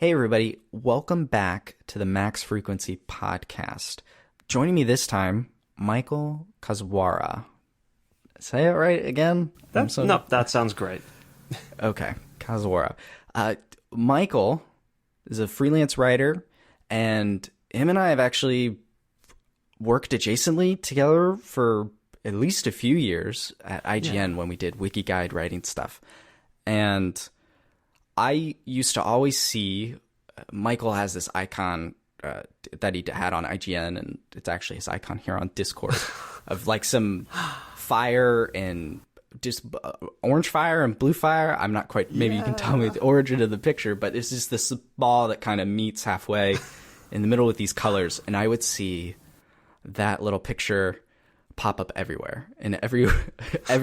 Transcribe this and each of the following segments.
Hey, everybody. Welcome back to the Max Frequency podcast. Joining me this time, Michael Koczwara. Say it right again? No, that sounds great. Okay, Koczwara. Michael is a freelance writer, and him and I have actually worked adjacently together for at least a few years at IGN when we did Wiki guide writing stuff. And I used to always see Michael has this icon that he had on IGN, and it's actually his icon here on Discord of like some fire and just orange fire and blue fire. I'm not quite, maybe you can tell me the origin of the picture, but it's just this ball that kind of meets halfway in the middle with these colors. And I would see that little picture pop up everywhere in every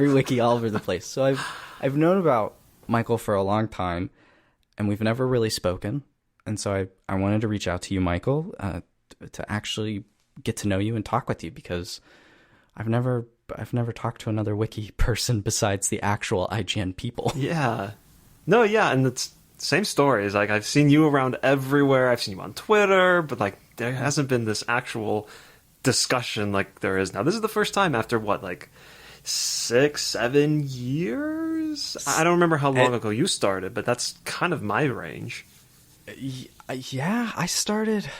wiki all over the place. So I've known about Michael for a long time, and we've never really spoken. And so I wanted to reach out to you, Michael, to actually get to know you and talk with you, because I've never talked to another wiki person besides the actual IGN people. Yeah. No, yeah, and it's same story. It's like I've seen you around everywhere. I've seen you on Twitter, but like there hasn't been this actual discussion like there is now. This is the first time after what, like 6-7 years? I don't remember how long ago you started, but that's kind of my range. Yeah, I started.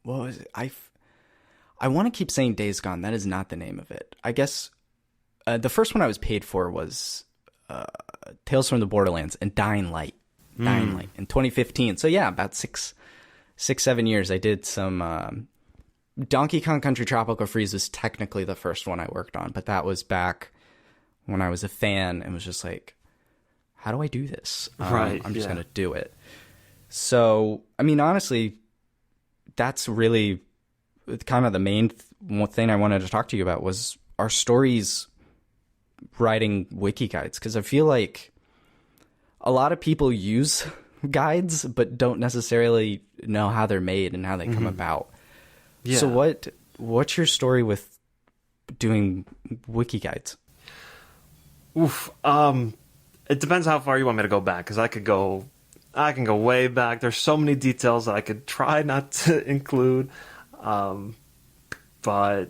What was it? I want to keep saying Days Gone. That is not the name of it. I guess the first one I was paid for was Tales from the Borderlands and Dying Light. Dying Light in 2015. So yeah, about 6-7 years. I did some Donkey Kong Country Tropical Freeze was technically the first one I worked on, but that was back when I was a fan and was just like, how do I do this? Right. I'm just going to do it. So, I mean, honestly, that's really kind of the main thing I wanted to talk to you about was our stories writing wiki guides, because I feel like a lot of people use guides but don't necessarily know how they're made and how they come about. Yeah. So what's your story with doing wiki guides? Oof. It depends how far you want me to go back, because I can go way back. There's so many details that I could try not to include. But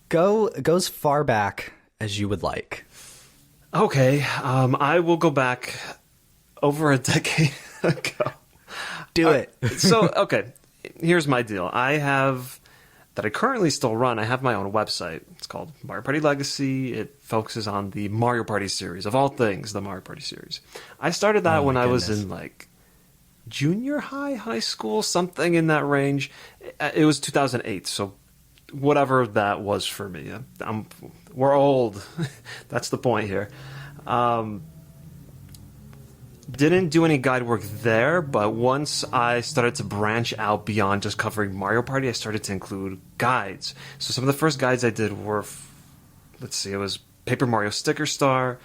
go as far back as you would like. Okay. I will go back over a decade ago. Do it. So, okay. Here's my deal. I currently still run. I have my own website. It's called Mario Party Legacy. It focuses on the Mario Party series, of all things, the Mario Party series. I started that when I was in like junior high school, something in that range. It was 2008, so whatever that was for me. We're old. That's the point here. Didn't do any guide work there, but once I started to branch out beyond just covering Mario Party, I started to include guides. So some of the first guides I did were, it was Paper Mario Sticker Star,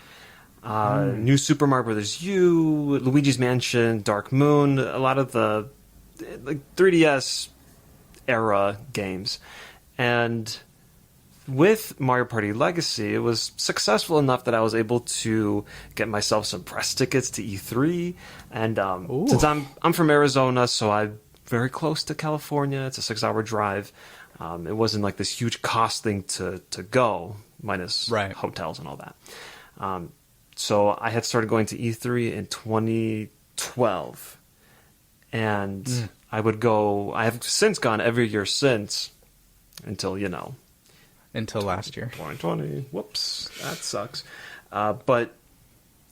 New Super Mario Bros. U, Luigi's Mansion, Dark Moon, a lot of the like 3DS era games. And with Mario Party Legacy, it was successful enough that I was able to get myself some press tickets to E3. And since I'm from Arizona, so I'm very close to California. It's a 6-hour drive. It wasn't like this huge cost thing to go, minus hotels and all that. So I had started going to E3 in 2012. And I have since gone every year since, until, until last year. 2020. Whoops. That sucks. But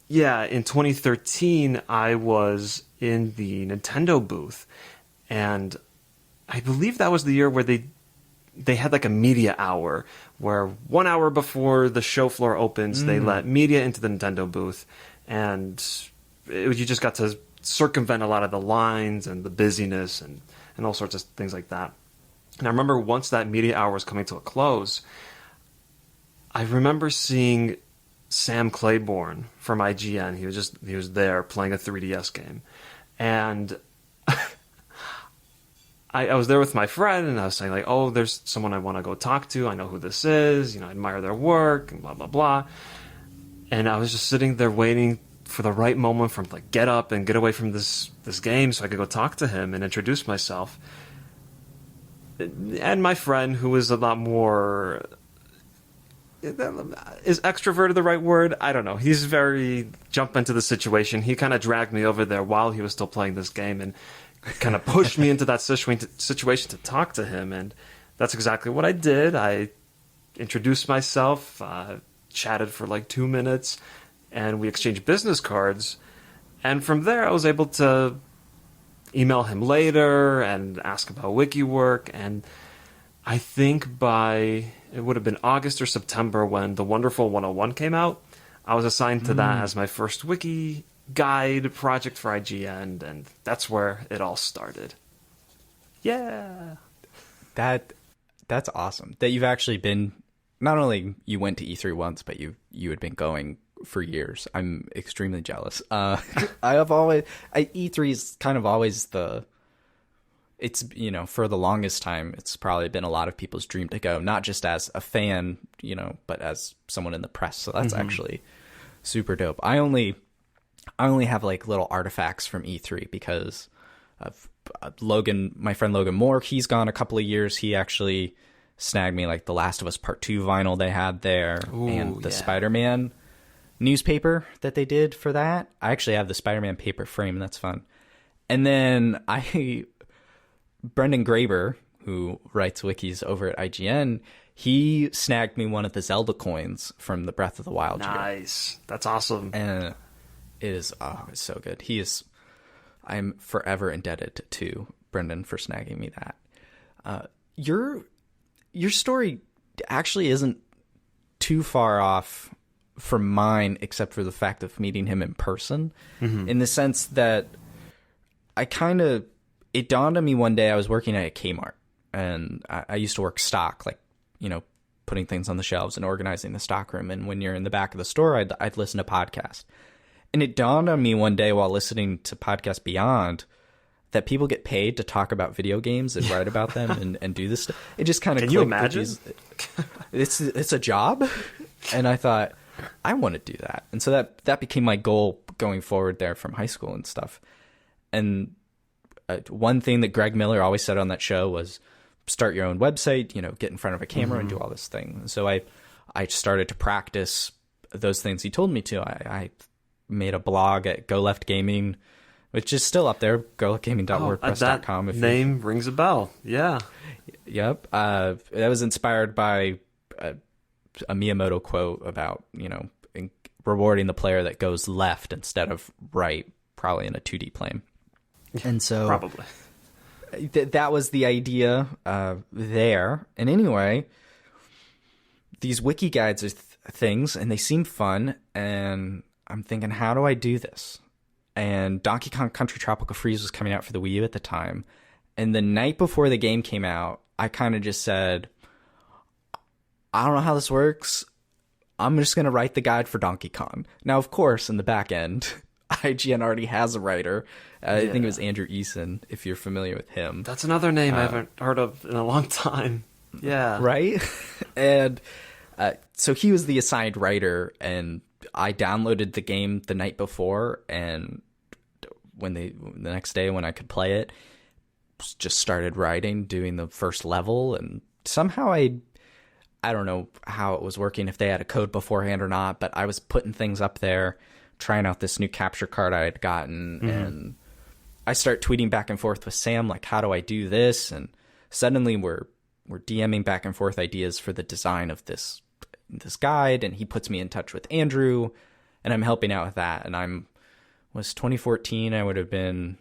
yeah, in 2013, I was in the Nintendo booth. And I believe that was the year where they had like a media hour, where 1 hour before the show floor opens, they let media into the Nintendo booth. And you just got to circumvent a lot of the lines and the busyness and all sorts of things like that. And I remember once that media hour was coming to a close, I remember seeing Sam Claiborne from IGN. He was there playing a 3DS game. And I was there with my friend, and I was saying like, oh, there's someone I want to go talk to. I know who this is. I admire their work and blah, blah, blah. And I was just sitting there waiting for the right moment from like get up and get away from this game so I could go talk to him and introduce myself. And my friend, who was a lot more, is extroverted the right word? I don't know. He's very jump into the situation. He kind of dragged me over there while he was still playing this game and kind of pushed me into that situation to talk to him. And that's exactly what I did. I introduced myself, chatted for like 2 minutes, and we exchanged business cards. And from there, I was able to email him later and ask about Wiki work. And I think it would have been August or September when the Wonderful 101 came out. I was assigned to that as my first Wiki guide project for IGN, and that's where it all started. Yeah. That's awesome. That you've actually been, not only you went to E3 once, but you had been going for years. I'm extremely jealous. E3 is kind of always it's, for the longest time, it's probably been a lot of people's dream to go, not just as a fan, but as someone in the press. So that's actually super dope. I only have like little artifacts from E3 because of Logan, my friend Logan Moore. He's gone a couple of years. He actually snagged me like the Last of Us Part 2 vinyl they had there. Ooh, and the Spider-Man newspaper that they did for that. I actually have the Spider-Man paper frame. That's fun. And then Brendan Graber, who writes wikis over at IGN, he snagged me one of the Zelda coins from the Breath of the Wild year. Nice. That's awesome. And it's so good. I'm forever indebted to Brendan for snagging me that. Your story actually isn't too far off from mine, except for the fact of meeting him in person, in the sense that it dawned on me one day. I was working at a Kmart, and I used to work stock, like, putting things on the shelves and organizing the stock room. And when you're in the back of the store, I'd listen to podcasts. And it dawned on me one day while listening to Podcast Beyond that people get paid to talk about video games and write about them and do this stuff. It just kind of clicked. Can you imagine? It's a job. And I thought, I want to do that. And so that became my goal going forward there from high school and stuff. And one thing that Greg Miller always said on that show was start your own website, get in front of a camera and do all this thing. So I started to practice those things he told me to. I made a blog at Go Left Gaming, which is still up there, goleftgaming.wordpress.com. That name rings a bell. Yeah. Yep. That was inspired by a Miyamoto quote about, rewarding the player that goes left instead of right, probably in a 2D plane. And so probably that was the idea there. And anyway, these wiki guides are things, and they seem fun, and I'm thinking, how do I do this? And Donkey Kong Country Tropical Freeze was coming out for the Wii U at the time. And the night before the game came out, I kind of just said, I don't know how this works. I'm just going to write the guide for Donkey Kong. Now, of course, in the back end, IGN already has a writer. I think it was Andrew Eason, if you're familiar with him. That's another name I haven't heard of in a long time. Yeah. Right? And so he was the assigned writer, and I downloaded the game the night before, and the next day when I could play it, just started writing, doing the first level, and somehow I don't know how it was working, if they had a code beforehand or not, but I was putting things up there, trying out this new capture card I had gotten, and I start tweeting back and forth with Sam, like, how do I do this? And suddenly we're DMing back and forth ideas for the design of this guide, and he puts me in touch with Andrew, and I'm helping out with that. And was 2014, I would have been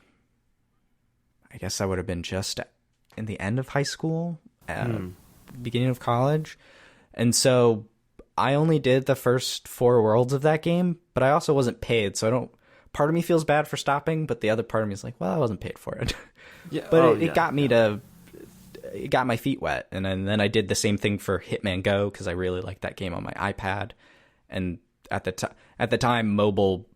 just in the end of high school, beginning of college. And so I only did the first 4 worlds of that game, but I also wasn't paid, so part of me feels bad for stopping, but the other part of me is like, well, I wasn't paid for it. Yeah, but it got me it got my feet wet. And then I did the same thing for Hitman Go, because I really liked that game on my iPad. And at the time, mobile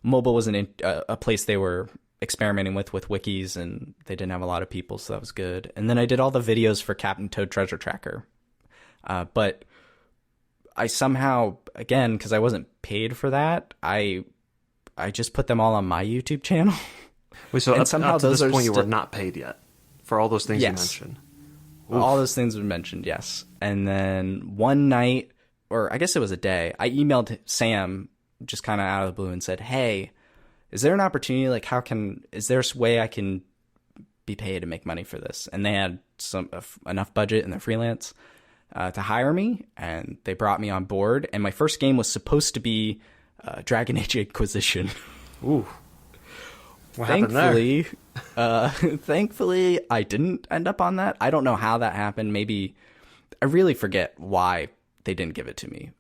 wasn't a place they were experimenting with wikis, and they didn't have a lot of people, so that was good. And then I did all the videos for Captain Toad Treasure Tracker. But I somehow, again, because I wasn't paid for that, I I just put them all on my YouTube channel. Wait, so And up, somehow up to those this are point you were sti- not paid yet for all those things you Yes. mentioned. All those things were mentioned, yes. And then one night, or I guess it was a day, I emailed Sam just kind of out of the blue and said, hey, is there an opportunity? Like, is there a way I can be paid to make money for this? And they had enough budget in their freelance to hire me, and they brought me on board. And my first game was supposed to be Dragon Age Inquisition. Ooh. What happened there? Thankfully, I didn't end up on that. I don't know how that happened. Maybe I really forget why they didn't give it to me.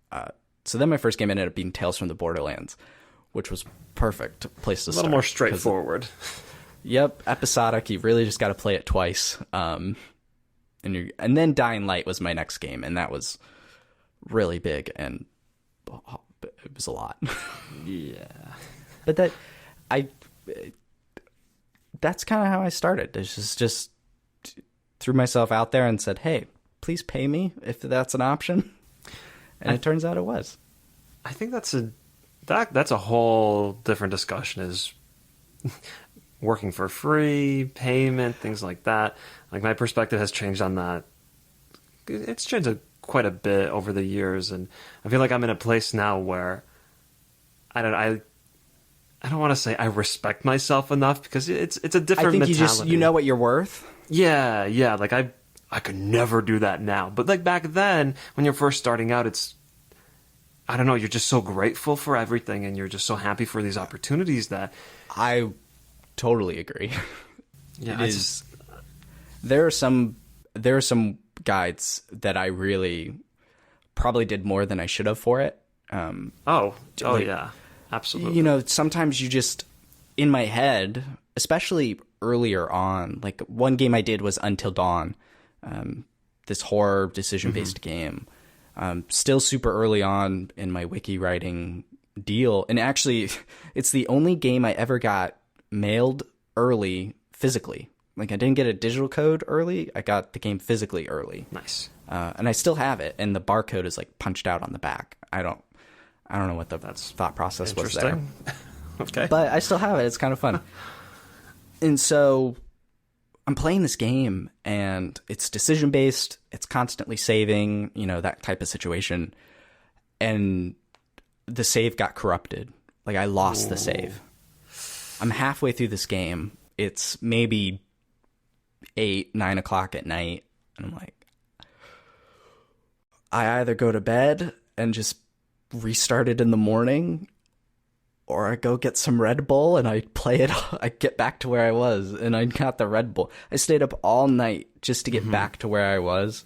So then my first game ended up being Tales from the Borderlands, which was perfect place to start. A little more straightforward. Yep, episodic. You really just got to play it twice. And then Dying Light was my next game, and that was really big, and it was a lot. Yeah. But that's kind of how I started. It's just threw myself out there and said, hey, please pay me if that's an option. And it turns out it was. I think that's a whole different discussion, is working for free, payment, things like that. Like, my perspective has changed on that. It's changed quite a bit over the years, and I feel like I'm in a place now where I don't want to say I respect myself enough, because it's a different I think mentality. you know what you're worth. Yeah. Like, I could never do that now. But like back then, when you're first starting out, I don't know, you're just so grateful for everything, and you're just so happy for these opportunities that I totally agree. Yeah, there are some guides that I really probably did more than I should have for it. Yeah, absolutely. You know, sometimes you just, in my head, especially earlier on, like one game I did was Until Dawn, this horror decision-based game. Still super early on in my wiki writing deal. And actually, it's the only game I ever got mailed early physically. Like, I didn't get a digital code early. I got the game physically early. Nice. And I still have it, and the barcode is like punched out on the back. I don't know what the thought process was there. Okay. But I still have it. It's kind of fun. And so I'm playing this game, and it's decision based. It's constantly saving, that type of situation. And the save got corrupted. Like, I lost the save. I'm halfway through this game. It's maybe 8, 9 o'clock at night. And I'm like, I either go to bed and just restart it in the morning, or I go get some Red Bull and I play it. I get back to where I was, and I got the Red Bull. I stayed up all night just to get back to where I was.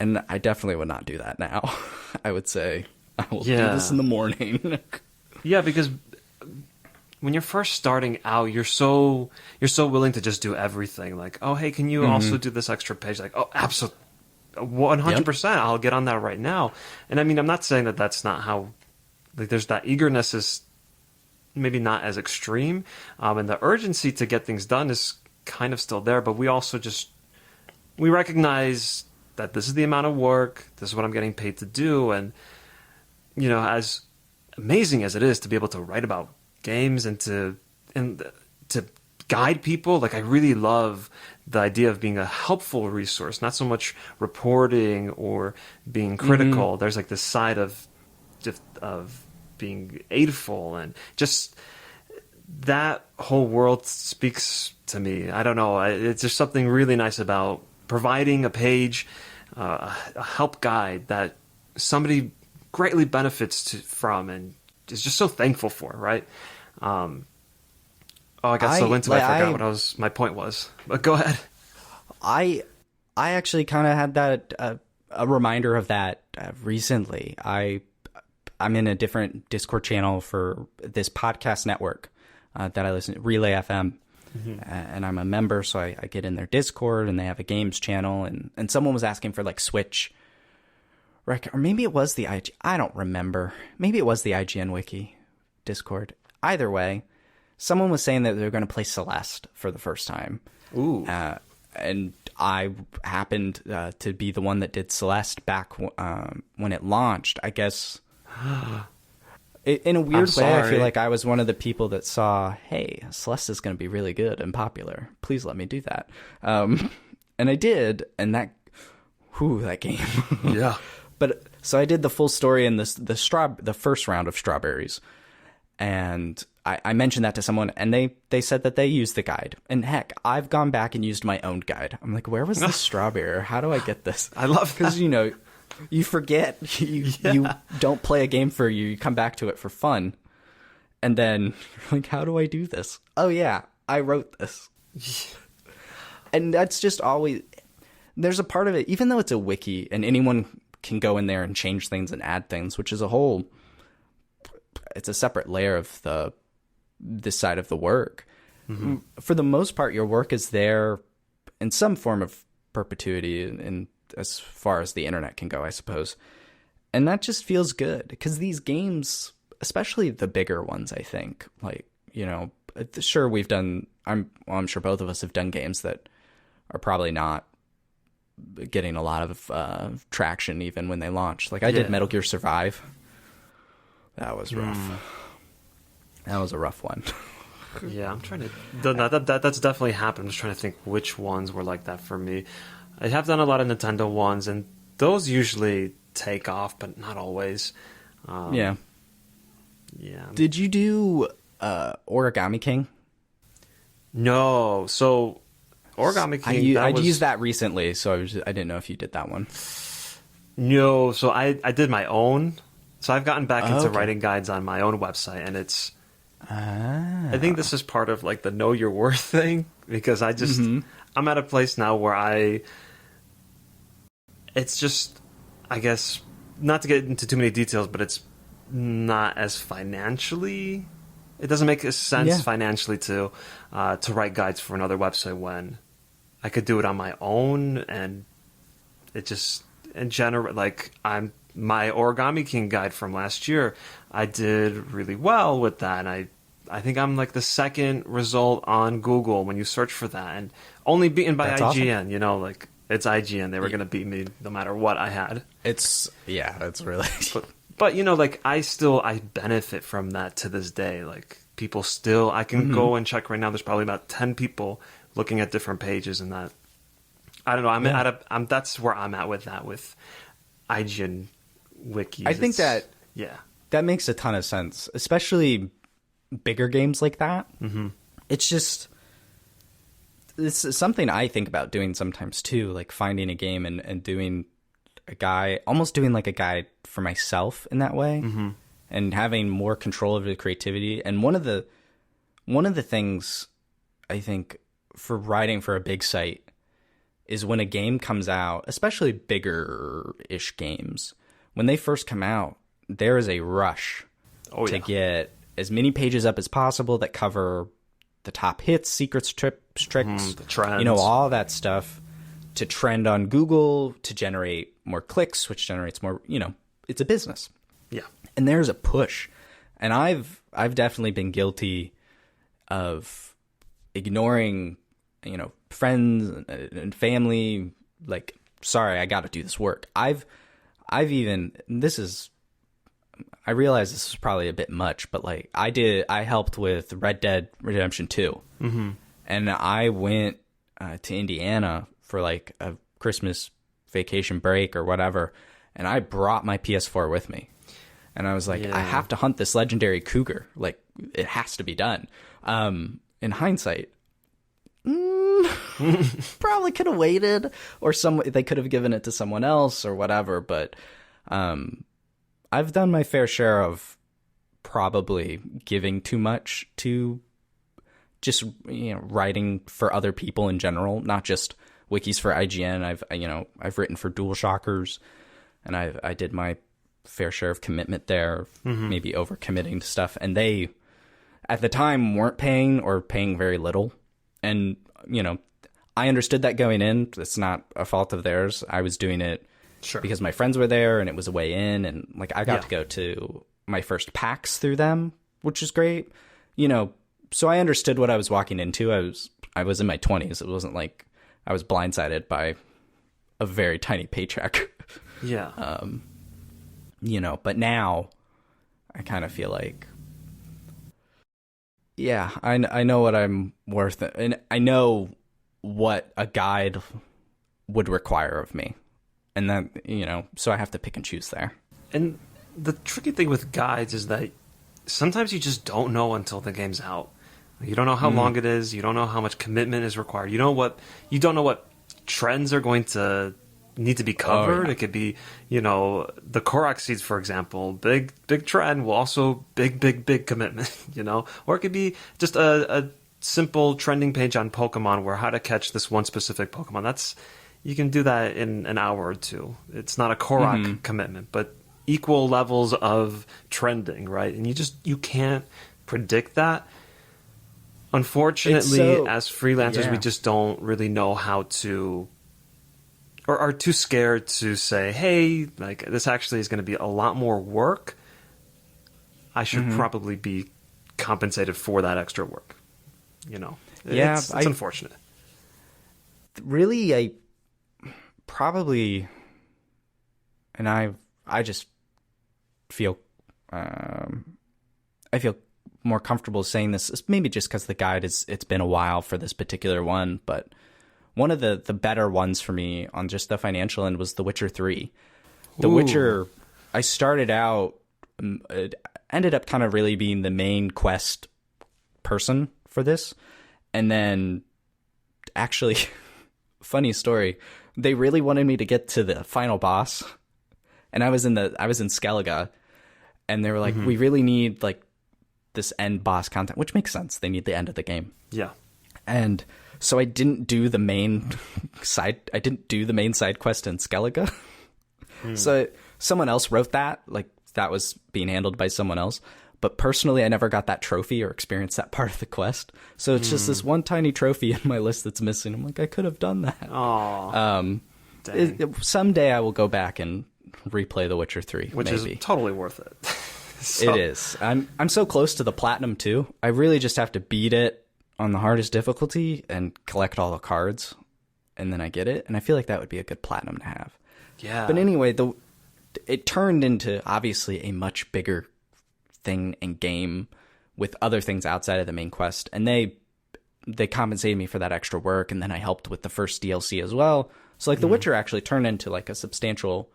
And I definitely would not do that now. I would say I will do this in the morning. Yeah, because when you're first starting out, you're so willing to just do everything. Like, oh, hey, can you also do this extra page? Like, oh, absolutely, 100%. I'll get on that right now. And I mean, I'm not saying that that's not how. Like, there's that eagerness is maybe not as extreme, and the urgency to get things done is kind of still there. But we also we recognize that this is the amount of work. This is what I'm getting paid to do, and as amazing as it is to be able to write about games and to guide people, like, I really love the idea of being a helpful resource, not so much reporting or being critical. There's like this side of being aidful, and just that whole world speaks to me. I don't know. It's just something really nice about providing a page, a help guide that somebody greatly benefits from and is just so thankful for, right? I got so into it, I forgot what my point was. But go ahead. I actually kind of had that a reminder of that recently. I'm in a different Discord channel for this podcast network that I listen to, Relay FM, and I'm a member, so I get in their Discord, and they have a games channel, and someone was asking for like Switch, or maybe it was the IG. I don't remember. Maybe it was the IGN Wiki Discord. Either way, someone was saying that they were going to play Celeste for the first time. Ooh. And I happened to be the one that did Celeste back when it launched. I guess In a weird way, I sorry. feel like I was one of the people that saw, hey, Celeste is going to be really good and popular. Please let me do that. And I did, and that game. Yeah. But so I did the full story in the first round of strawberries, and I mentioned that to someone, and they said that they used the guide. And heck, I've gone back and used my own guide. I'm like, where was this strawberry? Or how do I get this? I love that. Because you forget you don't play a game for you come back to it for fun, and then you're like, how do I do this? Oh yeah, I wrote this. And that's just always, there's a part of it, even though it's a wiki and anyone can go in there and change things and add things, which is it's a separate layer of this side of the work. Mm-hmm. For the most part, your work is there in some form of perpetuity, and as far as the internet can go, I suppose. And that just feels good, because these games, especially the bigger ones, I think, like, sure, we've done, I'm sure both of us have done games that are probably not getting a lot of traction even when they launch. Like I did Metal Gear Survive. That was rough. That was a rough one. Yeah, I'm trying to. That's definitely happened. I'm just trying to think which ones were like that for me. I have done a lot of Nintendo ones, and those usually take off, but not always. Yeah. Yeah. Did you do Origami King? No. So Origami King. I used that recently, so I didn't know if you did that one. No. So I did my own. So I've gotten back into writing guides on my own website, and it's. I think this is part of like the know your worth thing, because I just I'm at a place now where it's just, I guess, not to get into too many details, but it's not as financially. It doesn't make sense financially to write guides for another website when I could do it on my own, and it just in general, like my Origami King guide from last year, I did really well with that, and I think I'm like the second result on Google when you search for that, and only beaten by That's IGN. awesome. Like it's IGN; they were going to beat me no matter what I had. It's really. But like I benefit from that to this day. Like people still, I can go and check right now. There's probably about 10 people looking at different pages, and that I don't know. I'm that's where I'm at with that with IGN wikis. I think that makes a ton of sense, especially bigger games like that. Mm-hmm. It's something I think about doing sometimes too, like finding a game and doing almost doing like a guide for myself in that way, and having more control over the creativity. And one of the things I think for writing for a big site is when a game comes out, especially bigger-ish games, when they first come out, there is a rush to get as many pages up as possible that cover the top hits, secrets, tricks, the trends. All that stuff to trend on Google, to generate more clicks, which generates more, it's a business. Yeah. And there's a push. And I've definitely been guilty of ignoring, friends and family, like, sorry, I got to do this work. I realize this is probably a bit much, but like I helped with Red Dead Redemption 2. Mm-hmm. And I went to Indiana for like a Christmas vacation break or whatever, and I brought my PS4 with me. And I was like, I have to hunt this legendary cougar. Like, it has to be done. In hindsight, probably could have waited, or they could have given it to someone else or whatever, but I've done my fair share of probably giving too much to just writing for other people in general, not just wikis for IGN. I've written for DualShockers, and I did my fair share of commitment there, maybe overcommitting to stuff, and they at the time weren't paying or paying very little, and I understood that going in. It's not a fault of theirs. I was doing it because my friends were there, and it was a way in, and like I got to go to my first PAX through them, which is great. So I understood what I was walking into. I was in my 20s. It wasn't like I was blindsided by a very tiny paycheck. Yeah. But now I kind of feel like, yeah, I know what I'm worth, and I know what a guide would require of me. And then, so I have to pick and choose there. And the tricky thing with guides is that sometimes you just don't know until the game's out. You don't know how long it is. You don't know how much commitment is required. You don't know what trends are going to need to be covered. Oh, yeah. It could be, the Korok seeds, for example, big trend, will also big commitment, or it could be just a simple trending page on Pokemon where how to catch this one specific Pokemon. You can do that in an hour or two. It's not a Korok commitment, but equal levels of trending, right? And you can't predict that. Unfortunately, as freelancers, we just don't really know how to, or are too scared to say, hey, like, this actually is going to be a lot more work. I should probably be compensated for that extra work. It's unfortunate. Really, I probably, and I just feel, I feel more comfortable saying this, maybe just because the guide it's been a while for this particular one, but one of the better ones for me on just the financial end was The Witcher 3. The Witcher, I started out, it ended up kind of really being the main quest person for this, and then actually, funny story, they really wanted me to get to the final boss, and I was in Skellige, and they were like, we really need like this end boss content, which makes sense. They need the end of the game. Yeah. And so I didn't do the main side quest in Skellige. So someone else wrote that, like that was being handled by someone else. But personally, I never got that trophy or experienced that part of the quest. So it's just this one tiny trophy in my list that's missing. I'm like, I could have done that. Aww. Someday I will go back and replay The Witcher 3. Which maybe. Is totally worth it. It is. I'm so close to the platinum too. I really just have to beat it on the hardest difficulty and collect all the cards, and then I get it. And I feel like that would be a good platinum to have. Yeah. But anyway, it turned into obviously a much bigger thing and game with other things outside of the main quest, and they compensated me for that extra work, and then I helped with the first DLC as well. So like The Witcher actually turned into like a substantial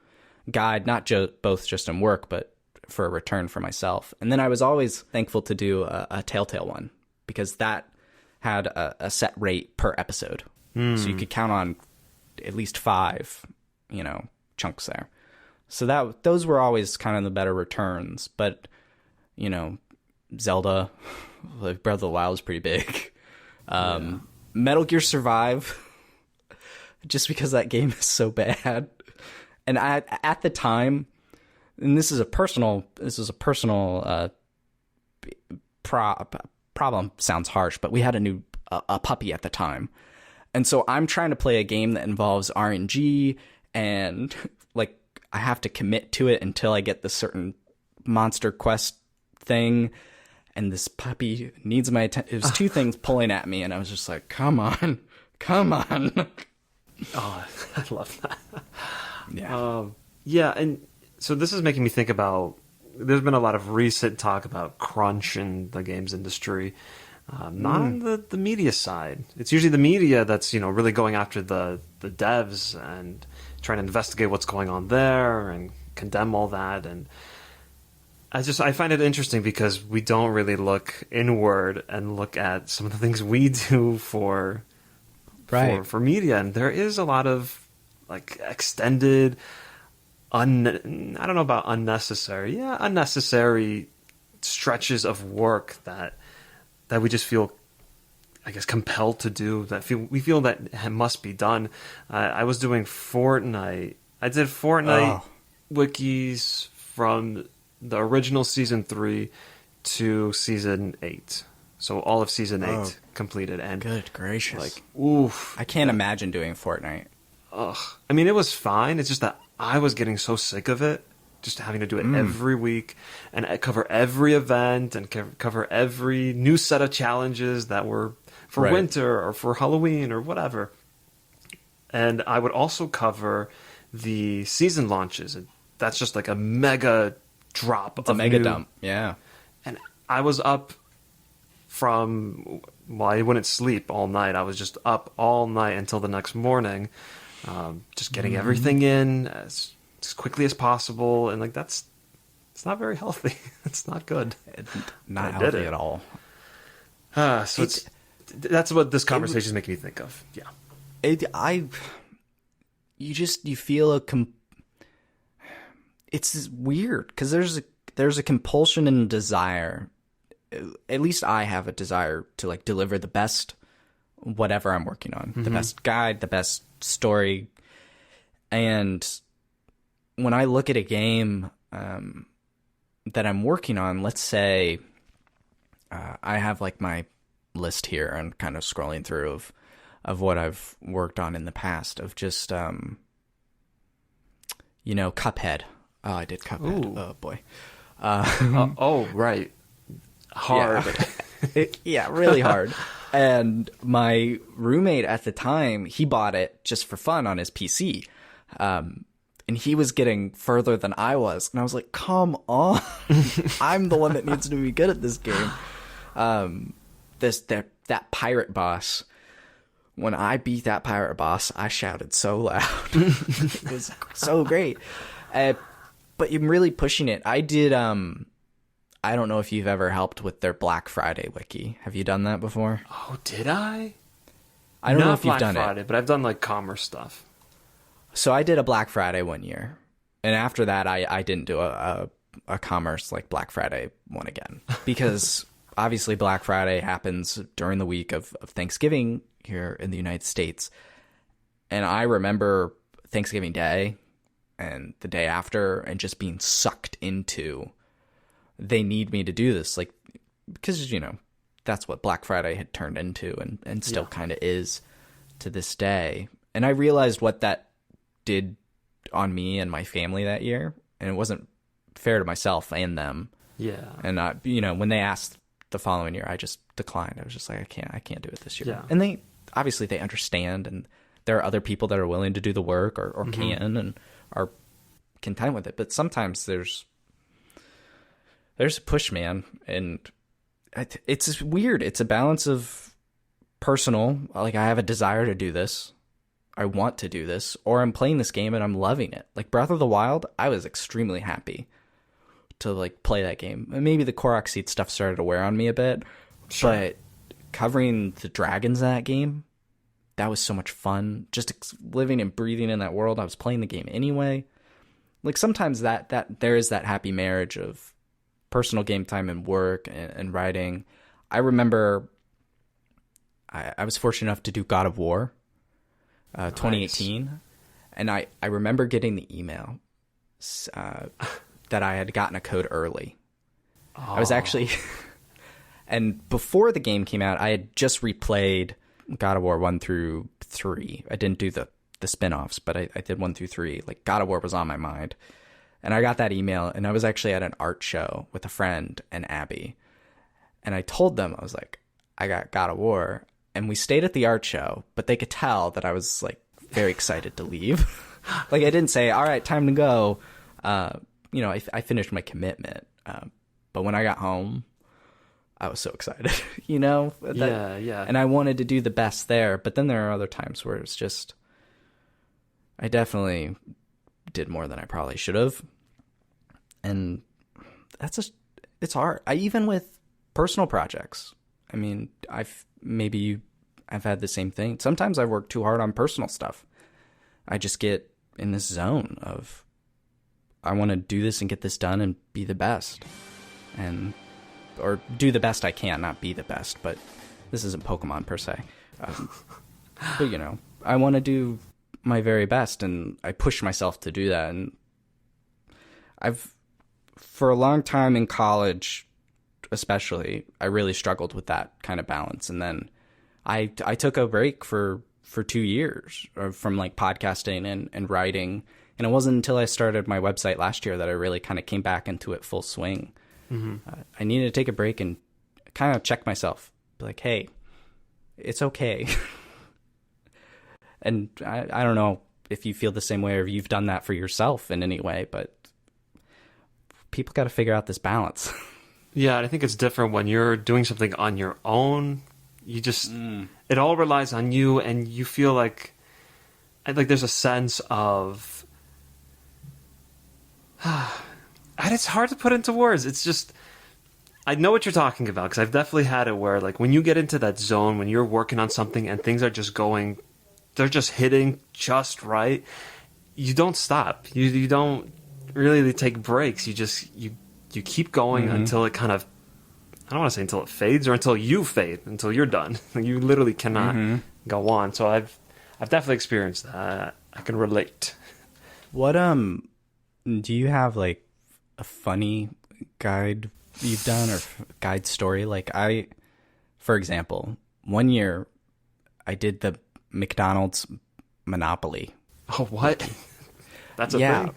guide, not both just in work, but for a return for myself. And then I was always thankful to do a Telltale one, because that had a set rate per episode. So you could count on at least 5, chunks there. So those were always kind of the better returns. But, Zelda, like Breath of the Wild is pretty big. Metal Gear Survive, just because that game is so bad. And at the time, and this is a personal problem. Sounds harsh, but we had a puppy at the time, and so I'm trying to play a game that involves RNG, and like I have to commit to it until I get the certain monster quest thing, and this puppy needs my attention. It was two things pulling at me, and I was just like, come on. Oh, I love that. Yeah. Yeah, and so this is making me think about, there's been a lot of recent talk about crunch in the games industry, not on the media side. It's usually the media that's, really going after the devs and trying to investigate what's going on there and condemn all that. And I find it interesting because we don't really look inward and look at some of the things we do for media. And there is a lot of like extended, I don't know about unnecessary. Yeah, unnecessary stretches of work that we just feel, I guess, compelled to do. We feel that it must be done. I was doing Fortnite. I did Fortnite wikis from the original season 3 to season 8. So all of season 8 completed. And good gracious! Like, oof! I can't imagine doing Fortnite. Ugh. I mean, it was fine. It's just that I was getting so sick of it, just having to do it every week and cover every event and cover every new set of challenges that were for winter or for Halloween or whatever. And I would also cover the season launches. And that's just like a mega drop. It's a mega dump. Yeah. And I was up I wouldn't sleep all night. I was just up all night until the next morning, just getting everything in as quickly as possible. And like, it's not very healthy. It's not good. Not healthy at all. So that's what this conversation is making me think of. Yeah. You feel it's weird because there's a compulsion and desire. At least I have a desire to like deliver the best whatever I'm working on, the best guide, the best story. And when I look at a game that I'm working on, let's say I have like my list here and kind of scrolling through of what I've worked on in the past, of just Cuphead. Oh, I did Cuphead. Ooh. Oh boy. Right. Hard. Yeah, really hard. And my roommate at the time, he bought it just for fun on his PC. And he was getting further than I was. And I was like, come on. I'm the one that needs to be good at this game. That pirate boss. When I beat that pirate boss, I shouted so loud. It was so great. But I'm really pushing it. I did, I don't know if you've ever helped with their Black Friday wiki. Have you done that before? Oh, did I? I don't know if you've done Black Friday, but I've done like commerce stuff. So I did a Black Friday one year. And after that, I didn't do a commerce like Black Friday one again. Because obviously Black Friday happens during the week of Thanksgiving here in the United States. And I remember Thanksgiving Day and the day after and just being sucked into, they need me to do this. Like, because, that's what Black Friday had turned into and still kind of is to this day. And I realized what that did on me and my family that year. And it wasn't fair to myself and them. Yeah. And, when they asked the following year, I just declined. I was just like, I can't do it this year. Yeah. And they understand, and there are other people that are willing to do the work or can and are content with it. But sometimes there's a push, man. And it's weird. It's a balance of personal, like I have a desire to do this. I want to do this, or I'm playing this game and I'm loving it. Like Breath of the Wild, I was extremely happy to like play that game. And maybe the Korok seed stuff started to wear on me a bit, but covering the dragons in that game, that was so much fun. Just living and breathing in that world. I was playing the game anyway. Like sometimes that there is that happy marriage of personal game time and work and writing. I remember I was fortunate enough to do God of War 2018. And I remember getting the email that I had gotten a code early. I was actually... And before the game came out, I had just replayed God of War 1 through 3. I didn't do the spin-offs, but I did 1 through 3. Like, God of War was on my mind. And I got that email, and I was actually at an art show with a friend and Abby. And I told them, I was like, I got God of War. And we stayed at the art show, but they could tell that I was, like, very excited to leave. Like, I didn't say, all right, time to go. I finished my commitment. But when I got home, I was so excited, Yeah. And I wanted to do the best there. But then there are other times where it's just, I definitely did more than I probably should have. And it's hard. Even with personal projects. I mean, I've had the same thing. Sometimes I work too hard on personal stuff. I just get in this zone of, I want to do this and get this done and be the best. Or do the best I can, not be the best. But this isn't Pokemon per se. But, I want to do my very best, and I push myself to do that. And for a long time in college, especially, I really struggled with that kind of balance. And then I took a break for 2 years from like podcasting and writing. And it wasn't until I started my website last year that I really kind of came back into it full swing. I needed to take a break and kind of check myself. Be like, hey, it's okay. And I don't know if you feel the same way or if you've done that for yourself in any way, but people got to figure out this balance. Yeah, I think it's different when you're doing something on your own. You just it all relies on you, and you feel like there's a sense of and it's hard to put into words. It's just I know what you're talking about because I've definitely had it where like when you get into that zone when you're working on something and things are just going, they're just hitting just right. You don't stop. You don't really take breaks. You keep going until it kind of, I don't want to say until it fades or until you fade, until you're done. You literally cannot go on. So I've definitely experienced that. I can relate. What do you have like a funny guide you've done or guide story? Like for example, one year I did the McDonald's Monopoly. Oh, what? That's a thing?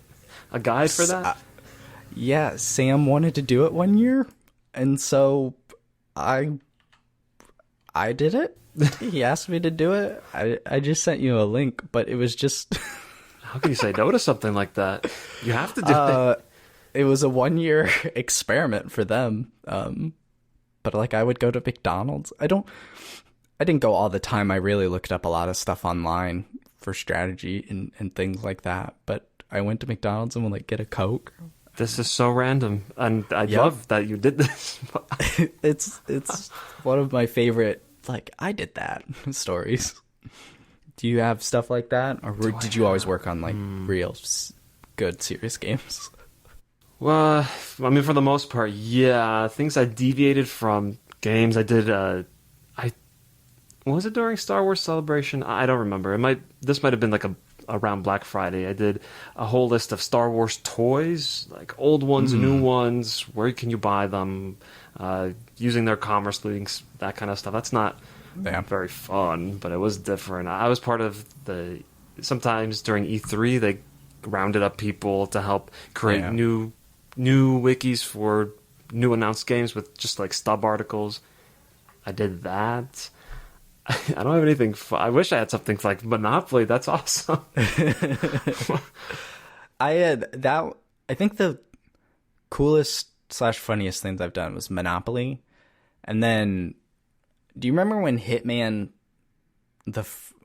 A guide for that? Yeah, Sam wanted to do it one year, and so I did it. He asked me to do it. I just sent you a link, but it was just... How can you say no to something like that? You have to do it. It was a 1-year experiment for them. But like I would go to McDonald's. I didn't go all the time. I really looked up a lot of stuff online for strategy and things like that. But I went to McDonald's and would like get a Coke. This is so random, and I love that you did this. It's one of my favorite, like, I did that stories. Do you have stuff like that? Or did you always work on, like, real good, serious games? Well, I mean, for the most part, yeah. Things I deviated from games. I did, was it during Star Wars Celebration? I don't remember. This might have been, like, around Black Friday. I did a whole list of Star Wars toys, like old ones, new ones, where can you buy them, using their commerce links, that kind of stuff. That's not very fun, but it was different. I was part of sometimes during E3, they rounded up people to help create new wikis for new announced games with just like stub articles. I did that. I don't have anything I wish I had something like Monopoly. That's awesome. I think the coolest / funniest things I've done was Monopoly. And then, do you remember when Hitman,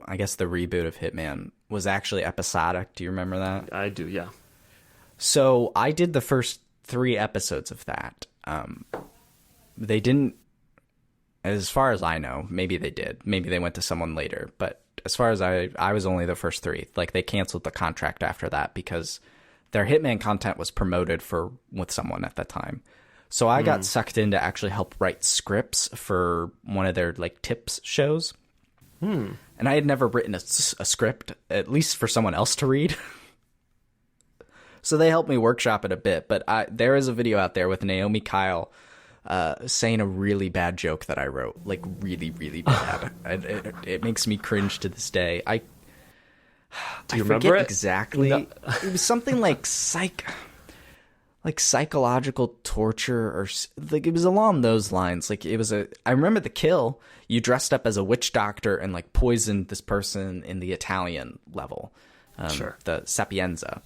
I guess the reboot of Hitman, was actually episodic? Do you remember that? I do, yeah. So I did the first 3 episodes of that. They didn't, as far as I know, maybe they did. Maybe they went to someone later. But as far as I was only the first 3. Like, they canceled the contract after that because their Hitman content was promoted with someone at that time. So I got sucked in to actually help write scripts for one of their, like, tips shows. And I had never written a script, at least for someone else to read. So they helped me workshop it a bit. But there is a video out there with Naomi Kyle saying a really bad joke that I wrote, like really, really bad. It makes me cringe to this day. Do you remember it? Exactly. No. It was something like psychological torture, or like it was along those lines. Like I remember the kill. You dressed up as a witch doctor and like poisoned this person in the Italian level, the Sapienza.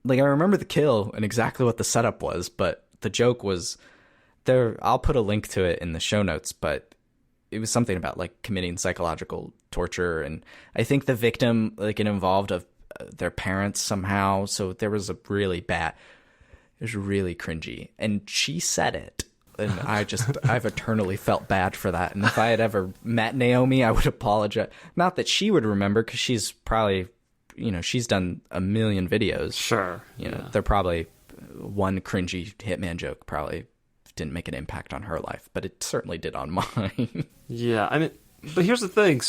Like I remember the kill and exactly what the setup was, but the joke was there. I'll put a link to it in the show notes, but it was something about like committing psychological torture, and I think the victim, like, it involved their parents somehow. So there was a really bad. It was really cringy, and she said it, and I've eternally felt bad for that. And if I had ever met Naomi, I would apologize. Not that she would remember, because she's probably, she's done a million videos. Sure, they're probably one cringy Hitman joke probably didn't make an impact on her life, but it certainly did on mine. Yeah, I mean, but here's the thing: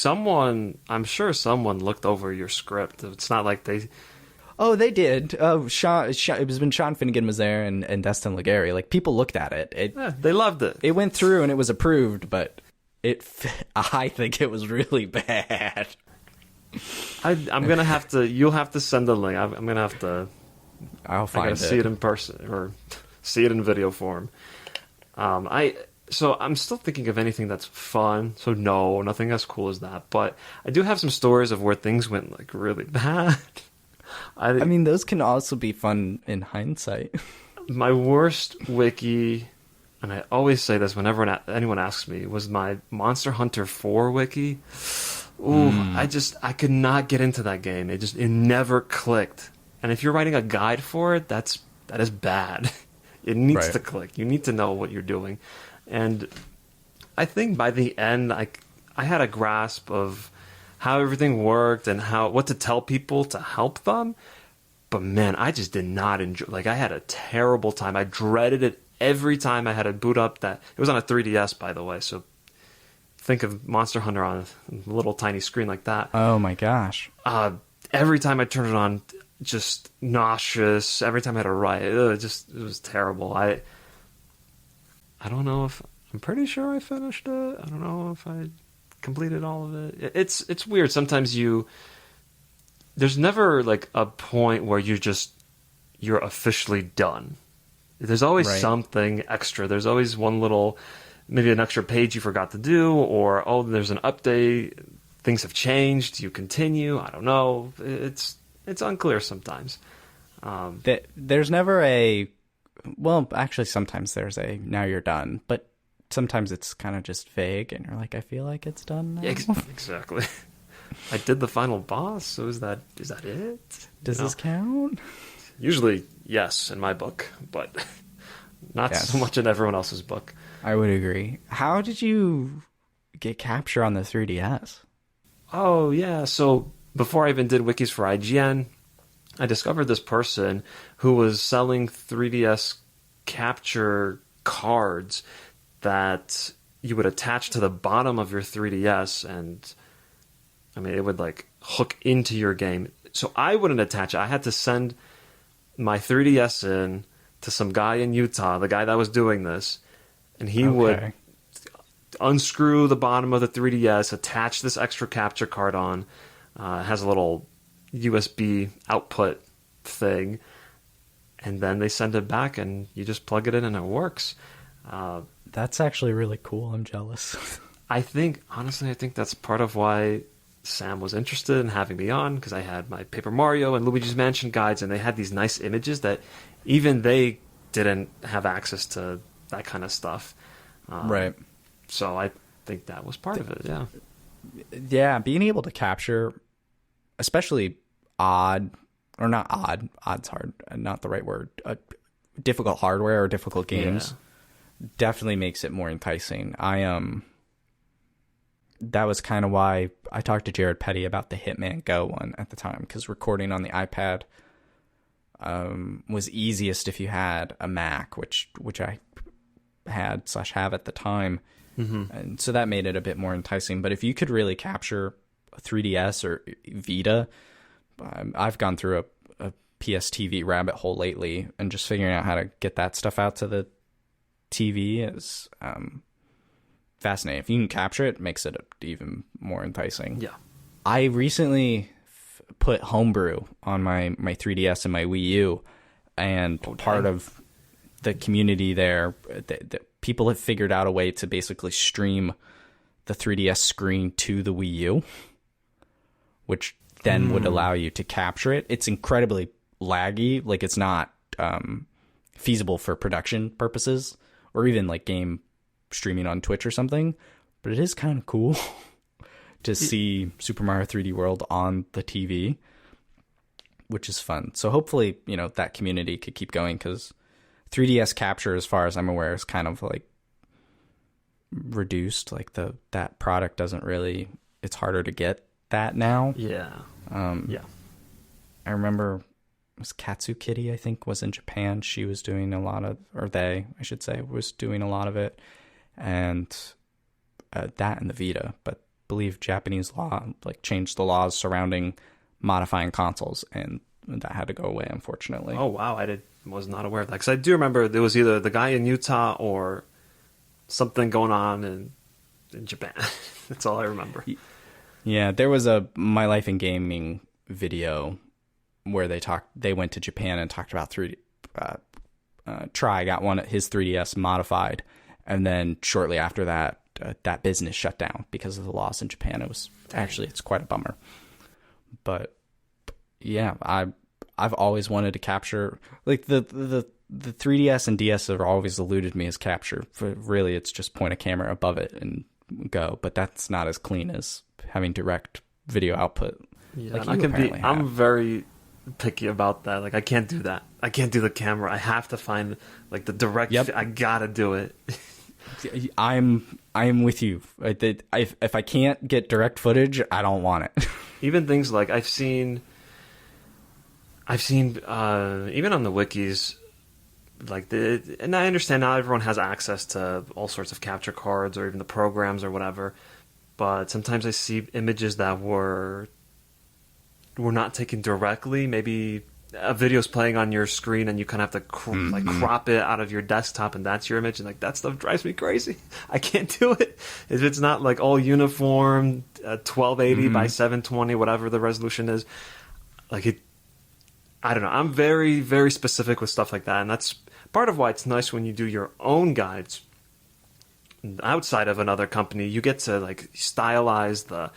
I'm sure someone looked over your script. It's not like they. Oh, they did. Sean, it was when Sean Finnegan was there and Destin Legary. Like, people looked at it. They loved it. It went through and it was approved, but I think it was really bad. I'm gonna have to. You'll have to send a link. I'm gonna have to. I'll find it. See it in person or see it in video form. So I'm still thinking of anything that's fun. So no, nothing as cool as that. But I do have some stories of where things went like really bad. I mean, those can also be fun in hindsight. My worst wiki, and I always say this whenever anyone asks me, was my Monster Hunter 4 wiki. Ooh, I could not get into that game. It never clicked. And if you're writing a guide for it, that is bad. It needs to click. You need to know what you're doing. And I think by the end, I had a grasp of how everything worked and what to tell people to help them. But man, I just did not enjoy. Like, I had a terrible time. I dreaded it every time I had to boot up that. It was on a 3DS, by the way. So think of Monster Hunter on a little tiny screen like that. Oh my gosh. Every time I turned it on, just nauseous. Every time I had to write, it was terrible. I don't know if I'm pretty sure I finished it. I don't know if I completed all of it. It's weird. Sometimes there's never like a point where you're officially done. There's always something extra. There's always maybe an extra page you forgot to do, or there's an update. Things have changed. Do you continue? I don't know. It's unclear sometimes. There's never actually sometimes there's now you're done, but sometimes it's kind of just vague and you're like, I feel like it's done now. Exactly. I did the final boss, so is that it? Does this count? Usually, yes, in my book, but not so much in everyone else's book. I would agree. How did you get capture on the 3DS? Oh, yeah. So before I even did wikis for IGN, I discovered this person who was selling 3DS capture cards that you would attach to the bottom of your 3DS, and I mean, it would like hook into your game. So I wouldn't attach it. I had to send my 3DS in to some guy in Utah, the guy that was doing this, and he would unscrew the bottom of the 3DS, attach this extra capture card on. It has a little USB output thing, and then they send it back, and you just plug it in, and it works. That's actually really cool. I'm jealous. Honestly, I think that's part of why Sam was interested in having me on, because I had my Paper Mario and Luigi's Mansion guides, and they had these nice images that even they didn't have access to that kind of stuff. Right. So I think that was part of it, yeah. Yeah, being able to capture, especially odd's hard, not the right word, difficult hardware or difficult games, definitely makes it more enticing. That was kind of why I talked to Jared Petty about the Hitman Go one at the time, because recording on the iPad was easiest if you had a Mac, which I had/have at the time. Mm-hmm. And so that made it a bit more enticing. But if you could really capture a 3DS or Vita, I've gone through a PSTV rabbit hole lately, and just figuring out how to get that stuff out to the TV is fascinating. If you can capture it, it makes it even more enticing. Yeah. I recently put Homebrew on my 3DS and my Wii U, and part of the community there, the people have figured out a way to basically stream the 3DS screen to the Wii U, which then would allow you to capture it. It's incredibly laggy. Like, it's not feasible for production purposes or even like game streaming on Twitch or something, but it is kind of cool to see Super Mario 3D World on the TV, which is fun. So hopefully, that community could keep going, because 3DS capture, as far as I'm aware, is kind of like reduced. Like that product doesn't really, it's harder to get that now. Yeah. I remember it was Katsu Kitty, I think, was in Japan. She was doing a lot of, or they, I should say, was doing a lot of it. And that and the Vita, but I believe Japanese law changed the laws surrounding modifying consoles, and that had to go away, unfortunately. Oh wow, was not aware of that, because I do remember there was either the guy in Utah or something going on in Japan. That's all I remember. Yeah, there was a My Life in Gaming video where they went to Japan and talked about 3D. Try got his 3DS modified, and then shortly after that, that business shut down because of the laws in Japan. It's quite a bummer. But yeah, I've always wanted to capture, like, the the 3DS and DS have always eluded me as capture. Really, it's just point a camera above it and go. But that's not as clean as having direct video output. Yeah, I'm very picky about that. Like, I can't do that. I can't do the camera. I have to find like the direct. Yep. I gotta do it. I'm with you. If I can't get direct footage, I don't want it. Even things like I've seen even on the wikis, like and I understand not everyone has access to all sorts of capture cards or even the programs or whatever, but sometimes I see images that were not taken directly. Maybe a video's playing on your screen and you kind of have to crop it out of your desktop, and that's your image, and like that stuff drives me crazy. I can't do it if it's not like all uniform 1280 by 720, whatever the resolution is. Like it, I don't know. I'm very, very specific with stuff like that, and that's part of why it's nice when you do your own guides outside of another company. You get to like stylize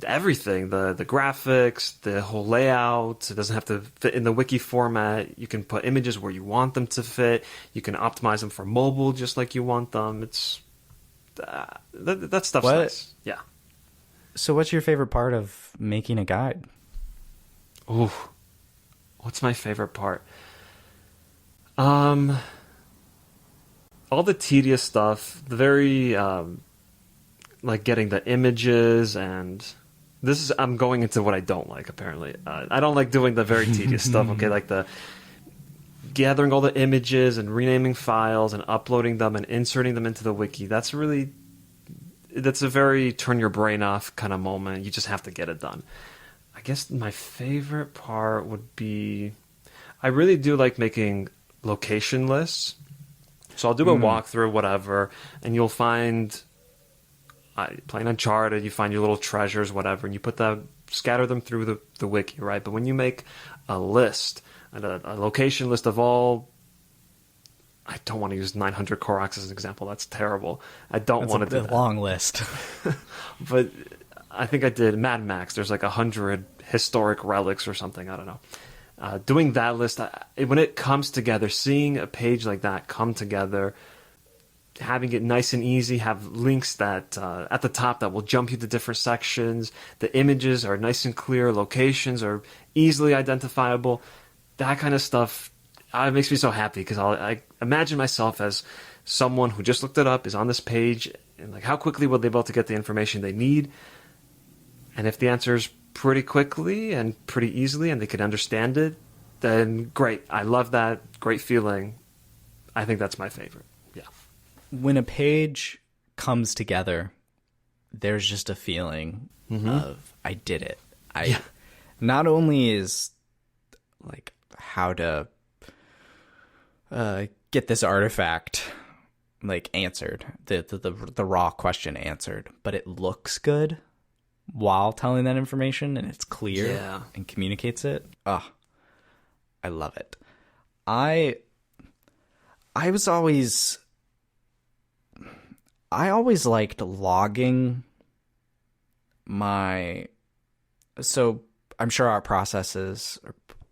everything, the graphics, the whole layout. It doesn't have to fit in the wiki format. You can put images where you want them to fit. You can optimize them for mobile just like you want them. It's that stuff's nice. Yeah. So what's your favorite part of making a guide? Ooh, what's my favorite part? All the tedious stuff, the very like getting the images, and I'm going into what I don't like, apparently. I don't like doing the very tedious stuff, okay, like the gathering all the images and renaming files and uploading them and inserting them into the wiki. That's a very turn your brain off kind of moment. You just have to get it done. I guess my favorite part would be, I really do like making location lists. So I'll do a walkthrough, whatever, and you'll find, playing Uncharted, you find your little treasures, whatever, and you scatter them through the wiki, right? But when you make a list, a location list of all, I don't want to use 900 Koroks as an example. That's terrible. I don't want to do that. That's a long list. But I think I did Mad Max. There's like 100 historic relics or something. I don't know. Doing that list, when it comes together, seeing a page like that come together, having it nice and easy, have links that at the top that will jump you to different sections. The images are nice and clear. Locations are easily identifiable. That kind of stuff, it makes me so happy because I imagine myself as someone who just looked it up, is on this page, and like how quickly will they be able to get the information they need? And if the answer is pretty quickly and pretty easily and they can understand it, then great. I love that. Great feeling. I think that's my favorite. Yeah. When a page comes together, there's just a feeling of I did it. Not only is like how to get this artifact like answered, the raw question answered, but it looks good while telling that information, and it's clear and communicates it. Oh, I love it. I always liked logging so I'm sure our processes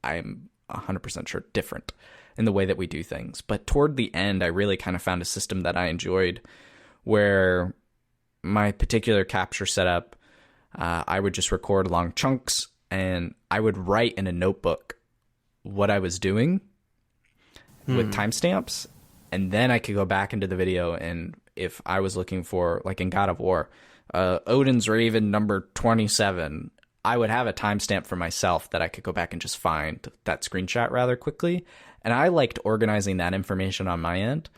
I'm 100% sure different in the way that we do things, but toward the end I really kind of found a system that I enjoyed where my particular capture setup, I would just record long chunks and I would write in a notebook what I was doing with timestamps, and then I could go back into the video, and if I was looking for, like in God of War, Odin's Raven number 27, I would have a timestamp for myself that I could go back and just find that screenshot rather quickly. And I liked organizing that information on my end.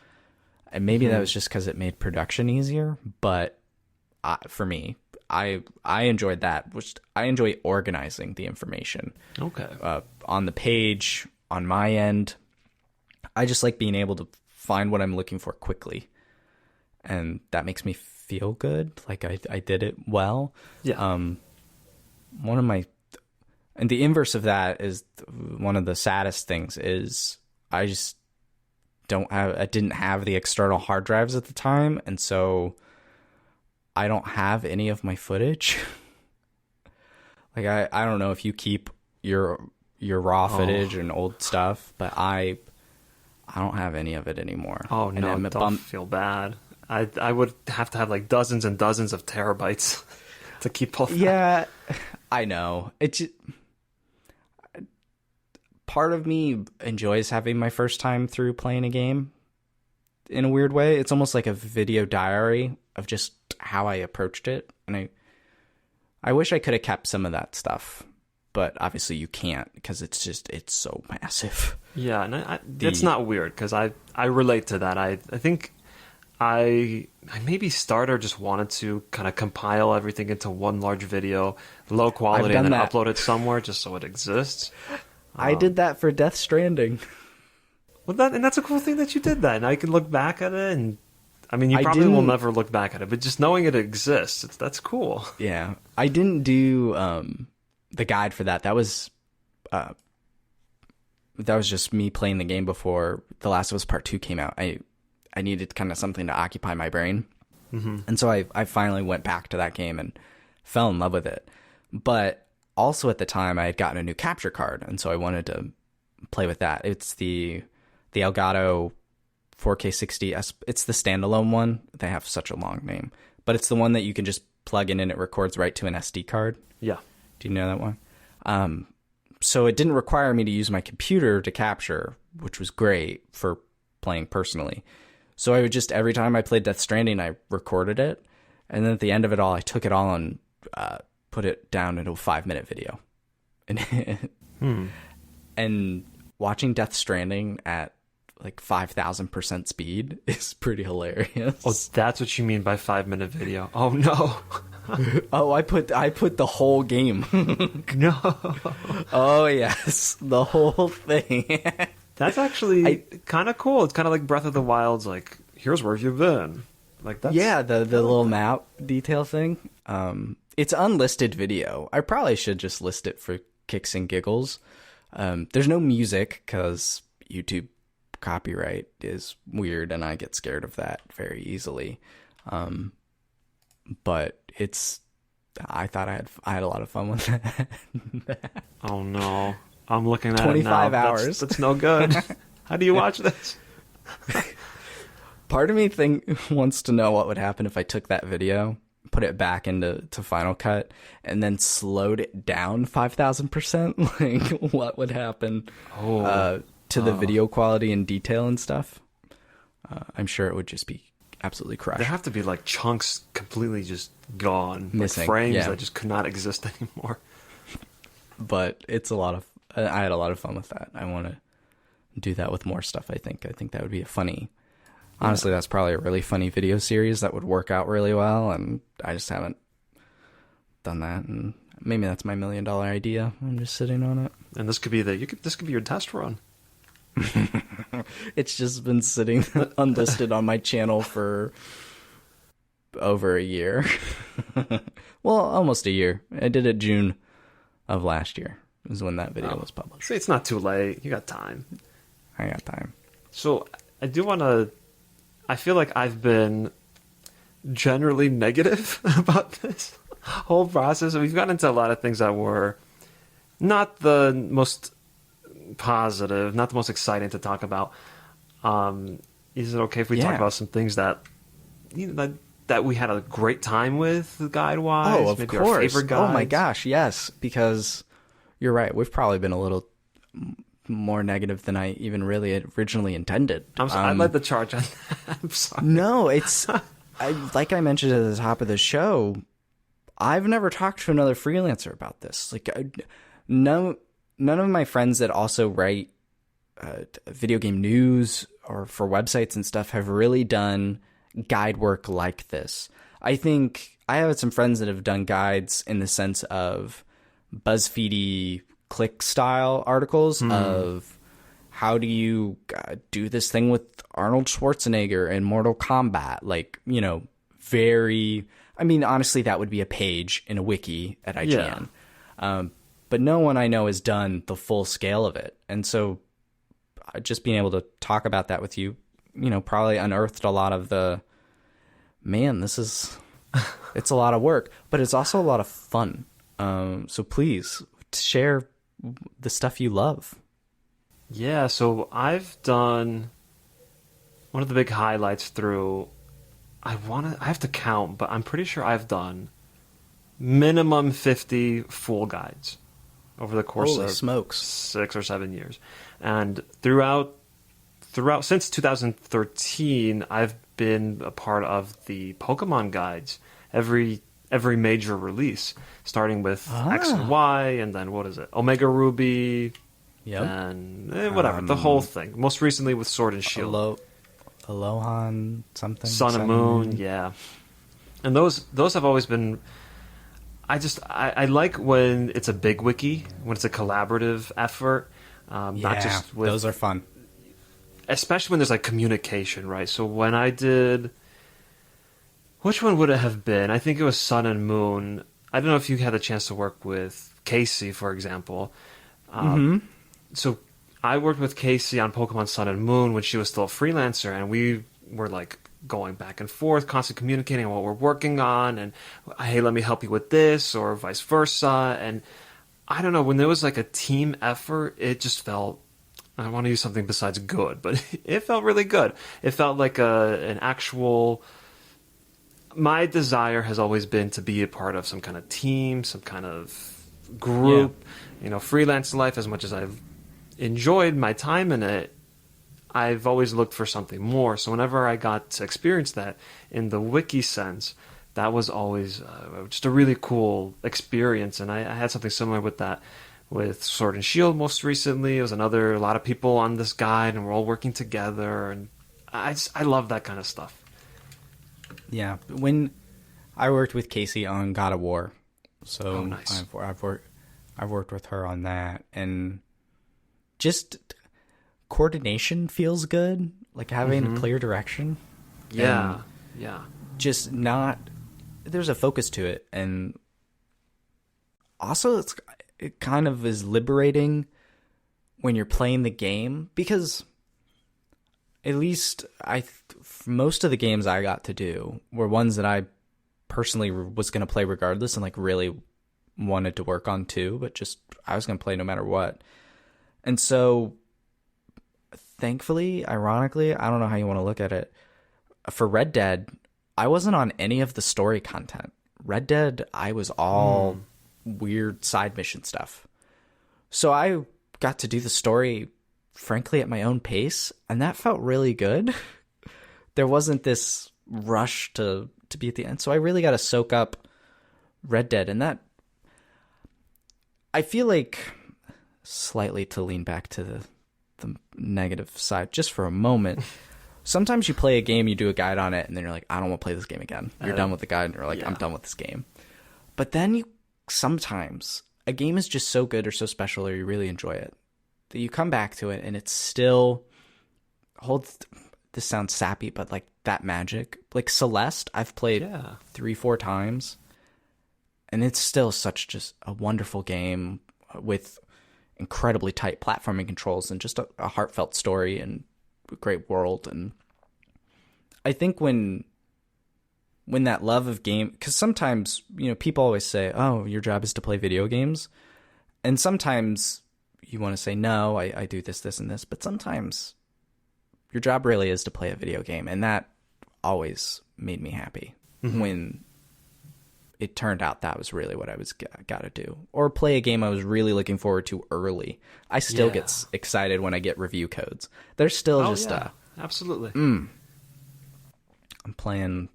And maybe that was just because it made production easier, but for me, I enjoyed that. I enjoy organizing the information. Okay. On the page, on my end, I just like being able to find what I'm looking for quickly, and that makes me feel good. Like I did it well. Yeah. And the inverse of that is one of the saddest things is I just I didn't have the external hard drives at the time, and so I don't have any of my footage. Like I don't know if you keep your raw footage and old stuff, but I I don't have any of it anymore. Oh And no, I'm don't feel bad. I would have to have like dozens and dozens of terabytes to keep all that. Yeah, I know. Part of me enjoys having my first time through playing a game in a weird way. It's almost like a video diary of just how I approached it. And I wish I could have kept some of that stuff, but obviously you can't because it's so massive. Yeah, and it's not weird because I relate to that. I think I maybe starter just wanted to kind of compile everything into one large video, low quality, and then upload it somewhere just so it exists. I did that for Death Stranding. Well, that's a cool thing that you did that. And I can look back at it, and I mean, you probably will never look back at it, but just knowing it exists, that's cool. Yeah, I didn't do the guide for that. That was just me playing the game before The Last of Us Part 2 came out. I needed kind of something to occupy my brain, and so I finally went back to that game and fell in love with it. But also at the time, I had gotten a new capture card, and so I wanted to play with that. It's the Elgato 4K 60. It's the standalone one. They have such a long name, but it's the one that you can just plug in and it records right to an SD card. Yeah. Do you know that one? So it didn't require me to use my computer to capture, which was great for playing personally. So I would just, every time I played Death Stranding, I recorded it, and then at the end of it all, I took it all and put it down into a 5-minute video. And watching Death Stranding at like 5,000% speed is pretty hilarious. Oh, that's what you mean by 5-minute video. Oh no. Oh, I put the whole game. No. Oh yes, the whole thing. That's actually kind of cool. It's kind of like Breath of the Wild's like, here's where you've been. Like that's the little map detail thing. It's unlisted video. I probably should just list it for kicks and giggles. There's no music because YouTube copyright is weird and I get scared of that very easily. But I thought I had a lot of fun with that. Oh no. I'm looking at 25 it now. hours. That's no good. How do you watch this? Part of me wants to know what would happen if I took that video, put it back into Final Cut, and then slowed it down 5,000%. Like, what would happen to the video quality and detail and stuff? I'm sure it would just be absolutely crushed. There have to be like chunks completely just gone, missing, like frames that just could not exist anymore. But it's I had a lot of fun with that. I want to do that with more stuff. I think that would be a funny. Honestly, that's probably a really funny video series that would work out really well, and I just haven't done that. And maybe that's my $1 million idea. I'm just sitting on it. And this could be this could be your test run. It's just been sitting unlisted on my channel for over a year. Well, almost a year. I did it June of last year. Is when that video was published. See, it's not too late. You got time. I got time. So I do want to. I feel like I've been generally negative about this whole process. We've gotten into a lot of things that were not the most positive, not the most exciting to talk about. Is it okay if we talk about some things that that we had a great time with guide wise? Oh, of maybe course. Our favorite guides? Oh my gosh, yes. Because you're right. We've probably been a little more negative than I even really originally intended. I'm sorry, I led the charge on that. I'm sorry. No, like I mentioned at the top of the show, I've never talked to another freelancer about this. Like, none of my friends that also write video game news or for websites and stuff have really done guide work like this. I think I have some friends that have done guides in the sense of BuzzFeedy click style articles of how do you do this thing with Arnold Schwarzenegger in Mortal Kombat, like, very, I mean, honestly, that would be a page in a wiki at IGN. But no one I know has done the full scale of it. And so just being able to talk about that with you, probably unearthed a lot of it's a lot of work, but it's also a lot of fun. So please share the stuff you love. Yeah, so I've done one of the big highlights through. I have to count, but I'm pretty sure I've done minimum 50 full guides over the course Holy of smokes. 6 or 7 years, and throughout since 2013, I've been a part of the Pokemon guides every major release, starting with X and Y, and then what is it, Omega Ruby, and whatever, the whole thing. Most recently with Sword and Shield, Alohan something, Sun and Moon, yeah. And those have always been. I like when it's a big wiki, when it's a collaborative effort, not just with. Those are fun. Especially when there's like communication, right? So when I did, which one would it have been? I think it was Sun and Moon. I don't know if you had the chance to work with Casey, for example. So I worked with Casey on Pokemon Sun and Moon when she was still a freelancer, and we were like going back and forth, constantly communicating on what we're working on, and hey, let me help you with this, or vice versa. And I don't know, when there was like a team effort, it just felt. I want to use something besides good, but it felt really good. It felt like an actual. My desire has always been to be a part of some kind of team, some kind of group. Yeah. Freelance life, as much as I've enjoyed my time in it, I've always looked for something more. So whenever I got to experience that in the wiki sense, that was always just a really cool experience. And I had something similar with that. With Sword and Shield most recently, it was a lot of people on this guide, and we're all working together, and I love that kind of stuff. Yeah, when I worked with Casey on God of War, so nice. I've worked with her on that, and just coordination feels good, like having a clear direction. Yeah. Just not there's a focus to it, and also it kind of is liberating when you're playing the game, because at least most of the games I got to do were ones that I personally was going to play regardless, and like really wanted to work on too, but just I was going to play no matter what. And so thankfully, ironically, I don't know how you want to look at it, for Red Dead, I wasn't on any of the story content. Red Dead, I was all weird side mission stuff. So I got to do the story, frankly, at my own pace, and that felt really good. There wasn't this rush to be at the end. So I really got to soak up Red Dead, and that, I feel like, slightly to lean back to the negative side just for a moment. Sometimes you play a game, you do a guide on it, and then you're like, I don't want to play this game again. You're done with the guide, and you're like, I'm done with this game. But then sometimes a game is just so good or so special, or you really enjoy it, that you come back to it and it still holds. This sounds sappy, but like that magic. Like Celeste, I've played 3-4 times, and it's still such just a wonderful game with incredibly tight platforming controls and just a heartfelt story and a great world. And I think when that love of game, because sometimes, people always say, oh, your job is to play video games. And sometimes you want to say, no, I do this, and this. But sometimes your job really is to play a video game. And that always made me happy when it turned out that was really what I was got to do. Or play a game I was really looking forward to early. I still get excited when I get review codes. They're still absolutely. I'm playing.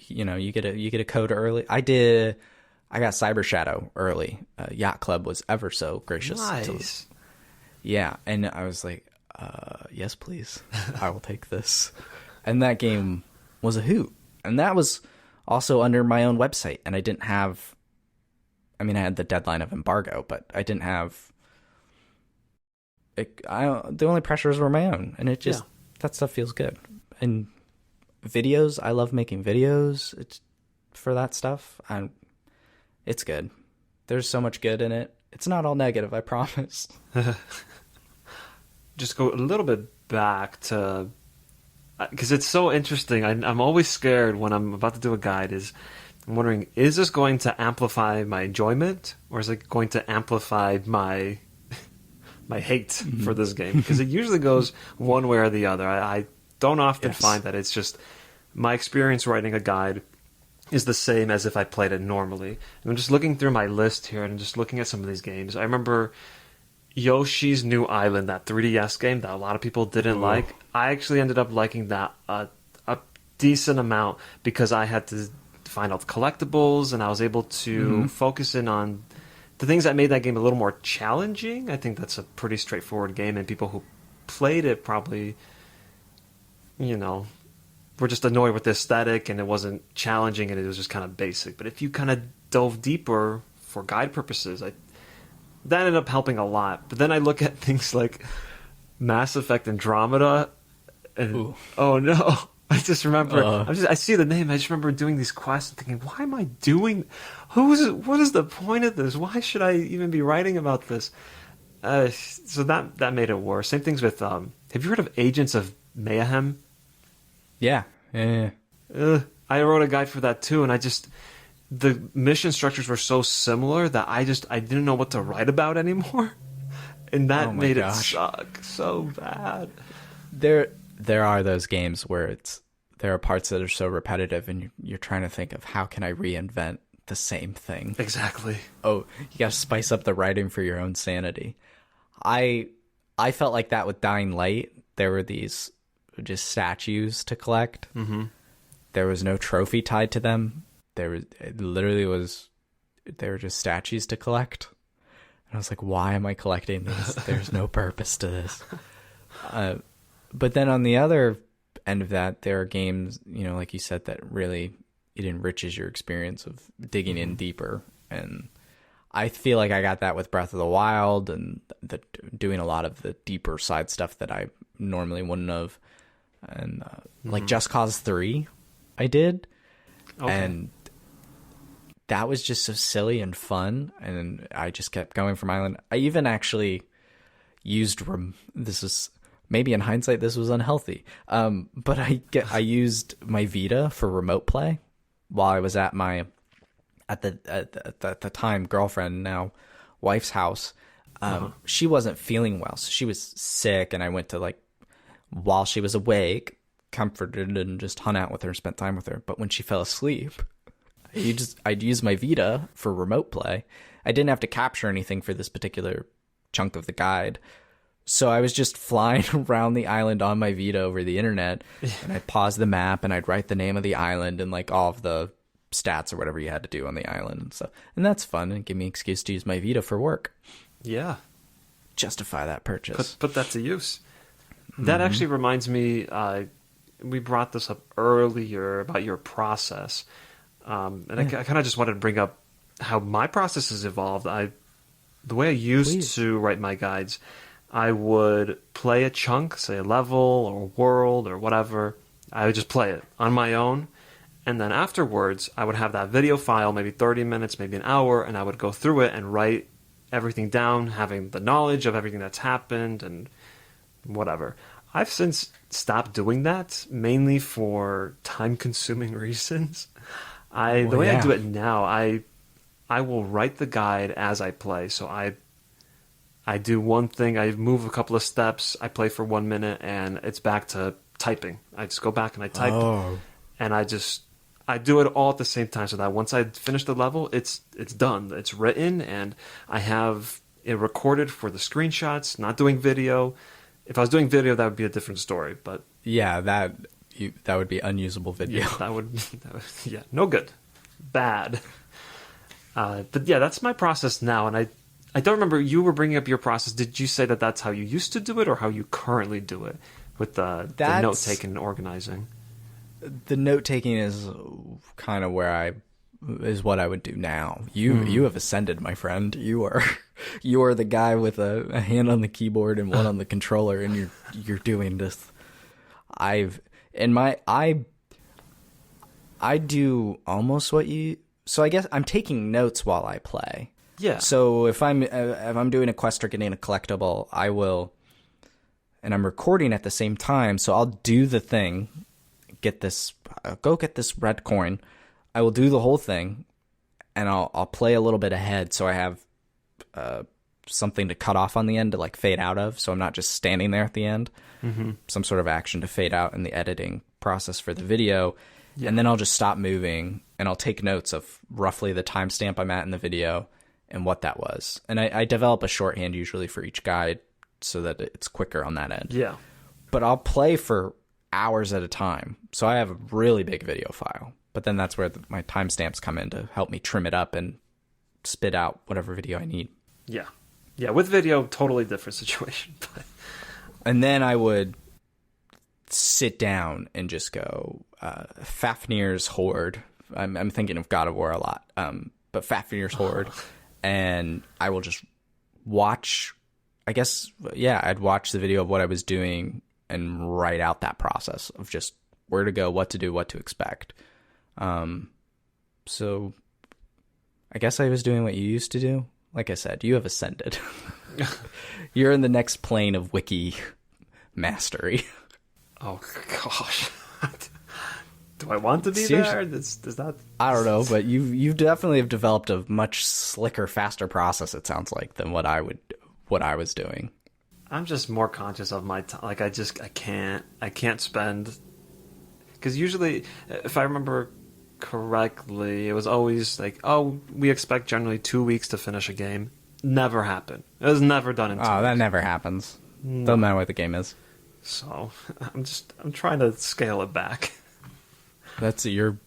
You get a code early. I got Cyber Shadow early. Yacht Club was ever so gracious. Nice. And I was like, yes, please. I will take this. And that game was a hoot. And that was also under my own website. And I didn't have, I had the deadline of embargo, but I didn't have, the only pressures were my own. And it just, that stuff feels good. And videos, I love making videos. It's for that stuff. It's good. There's so much good in it. It's not all negative, I promise. Just go a little bit back to, because it's so interesting. I'm always scared when I'm about to do a guide. I'm wondering, is this going to amplify my enjoyment, or is it going to amplify my hate for this game? Because it usually goes one way or the other. don't often Yes. find that. It's just my experience writing a guide is the same as if I played it normally. And I'm just looking through my list here and just looking at some of these games. I remember Yoshi's New Island, that 3DS game that a lot of people didn't like. I actually ended up liking that a decent amount because I had to find all the collectibles and I was able to focus in on the things that made that game a little more challenging. I think that's a pretty straightforward game, and people who played it probably, were just annoyed with the aesthetic and it wasn't challenging and it was just kind of basic. But if you kind of dove deeper for guide purposes, that ended up helping a lot. But then I look at things like Mass Effect Andromeda, and oh no, I just remember I see the name. I just remember doing these quests and thinking, why am I doing? What is the point of this? Why should I even be writing about this? So that made it worse. Same things with. Have you heard of Agents of Mayhem? Yeah. I wrote a guide for that too, and the mission structures were so similar that I didn't know what to write about anymore, and that made it suck so bad. There are those games where there are parts that are so repetitive, and you're trying to think of how can I reinvent the same thing. Exactly. Oh, you got to spice up the writing for your own sanity. I felt like that with Dying Light. There were these just statues to collect. Mm-hmm. There was no trophy tied to them. They were just statues to collect. And I was like, why am I collecting these? There's no purpose to this. But then on the other end of that, there are games, like you said, that really it enriches your experience of digging in deeper. And I feel like I got that with Breath of the Wild and doing a lot of the deeper side stuff that I normally wouldn't have. And like Just Cause 3, I did. Okay. And that was just so silly and fun. And I just kept going from island. I even actually used, this is maybe in hindsight, this was unhealthy. But I used my Vita for remote play while I was at my, at the time, girlfriend, now wife's house. She wasn't feeling well. So she was sick. And I went to while she was awake, comforted and just hung out with her, spent time with her. But when she fell asleep, I'd use my Vita for remote play. I didn't have to capture anything for this particular chunk of the guide. So I was just flying around the island on my Vita over the internet, and I'd pause the map and I'd write the name of the island and all of the stats or whatever you had to do on the island and stuff. And that's fun and give me an excuse to use my Vita for work. Yeah. Justify that purchase. Put that to use. That actually reminds me, we brought this up earlier about your process. I kind of just wanted to bring up how my process has evolved. The way I used to write my guides, I would play a chunk, say a level or a world or whatever. I would just play it on my own. And then afterwards, I would have that video file, maybe 30 minutes, maybe an hour, and I would go through it and write everything down, having the knowledge of everything that's happened and whatever. I've since stopped doing that, mainly for time-consuming reasons. The way I do it now, I will write the guide as I play. So I do one thing, I move a couple of steps, I play for 1 minute, and it's back to typing. I just go back and I type, and I do it all at the same time, so that once I finish the level, it's done. It's written, and I have it recorded for the screenshots. Not doing video. If I was doing video, that would be a different story. But yeah, that would be unusable video. Yeah, that would no good, bad. But yeah, that's my process now, and I don't remember, you were bringing up your process. Did you say that that's how you used to do it or how you currently do it with the note-taking and organizing? The note-taking is kind of is what I would do now. You have ascended, my friend. You are the guy with a hand on the keyboard and one on the controller, and you're doing this. I do almost what you... So I guess I'm taking notes while I play. Yeah. So if I'm doing a quest or getting a collectible, I will, and I'm recording at the same time. So I'll do the thing, go get this red coin. I will do the whole thing, and I'll play a little bit ahead. So I have something to cut off on the end to like fade out of, so I'm not just standing there at the end. Some sort of action to fade out in the editing process for the video. And then I'll just stop moving and I'll take notes of roughly the timestamp I'm at in the video and what that was. And I develop a shorthand usually for each guide so that it's quicker on that end. Yeah. But I'll play for hours at a time. So I have a really big video file. But then that's where my timestamps come in to help me trim it up and spit out whatever video I need. Yeah. Yeah, with video, totally different situation. But... And then I would sit down and just go, Fafnir's Horde. I'm thinking of God of War a lot, but Fafnir's Horde. And I will just watch, I guess, I'd watch the video of what I was doing and write out that process of just where to go, what to do, what to expect. So I guess I was doing what you used to do. Like I said, you have ascended. You're in the next plane of Wiki mastery. Oh, gosh. Do I want to be Seriously? there? Does that... I don't know, but you definitely have developed a much slicker, faster process, it sounds like, than what I was doing. I'm just more conscious of my time. Like, I can't spend... Because usually, if I remember correctly, it was always like, oh, we expect generally 2 weeks to finish a game. Never happened. It was never done in 2 weeks. Oh, that never happens. No. Doesn't matter what the game is. So, I'm trying to scale it back. You're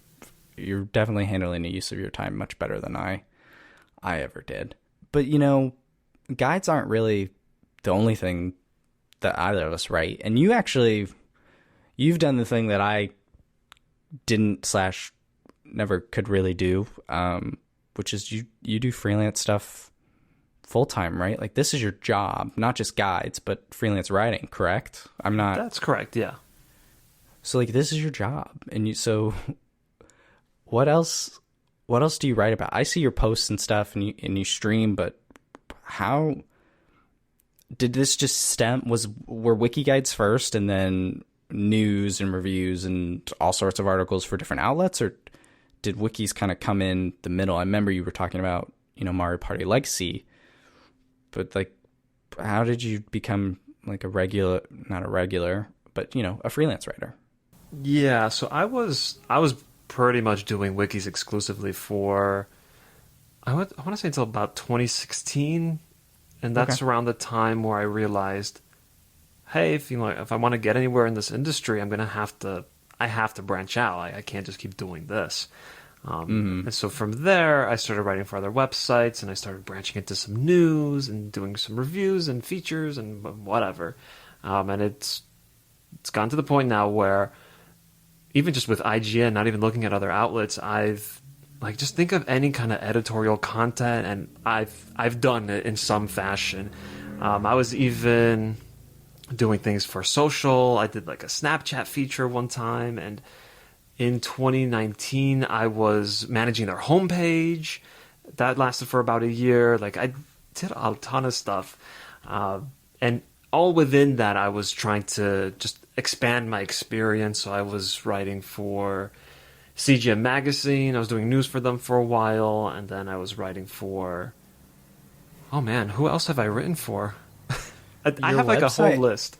definitely handling the use of your time much better than I ever did. But, guides aren't really the only thing that either of us write. And you've done the thing that I didn't / never could really do, which is you do freelance stuff full time, right? Like, this is your job, not just guides, but freelance writing, correct? That's correct, yeah. So, like, this is your job. And so what else do you write about? I see your posts and stuff and you stream, but how did this just were wiki guides first and then news and reviews and all sorts of articles for different outlets, or did wikis kind of come in the middle? I remember you were talking about, Mario Party Legacy, but like, how did you become like not a regular, but a freelance writer? Yeah, so I was pretty much doing wikis exclusively for I want to say until about 2016, and that's around the time where I realized, hey, if I want to get anywhere in this industry, I have to branch out. I can't just keep doing this. And so from there, I started writing for other websites, and I started branching into some news and doing some reviews and features and whatever. And it's gotten to the point now where even just with IGN, not even looking at other outlets, I've just think of any kind of editorial content, and I've done it in some fashion. I was even doing things for social. I did like a Snapchat feature one time, and in 2019, I was managing their homepage. That lasted for about a year. Like, I did a ton of stuff. And all within that, I was trying to just expand my experience. So I was writing for CGM Magazine. I was doing news for them for a while. And then I was writing for... Oh, man, who else have I written for? I have like a whole list.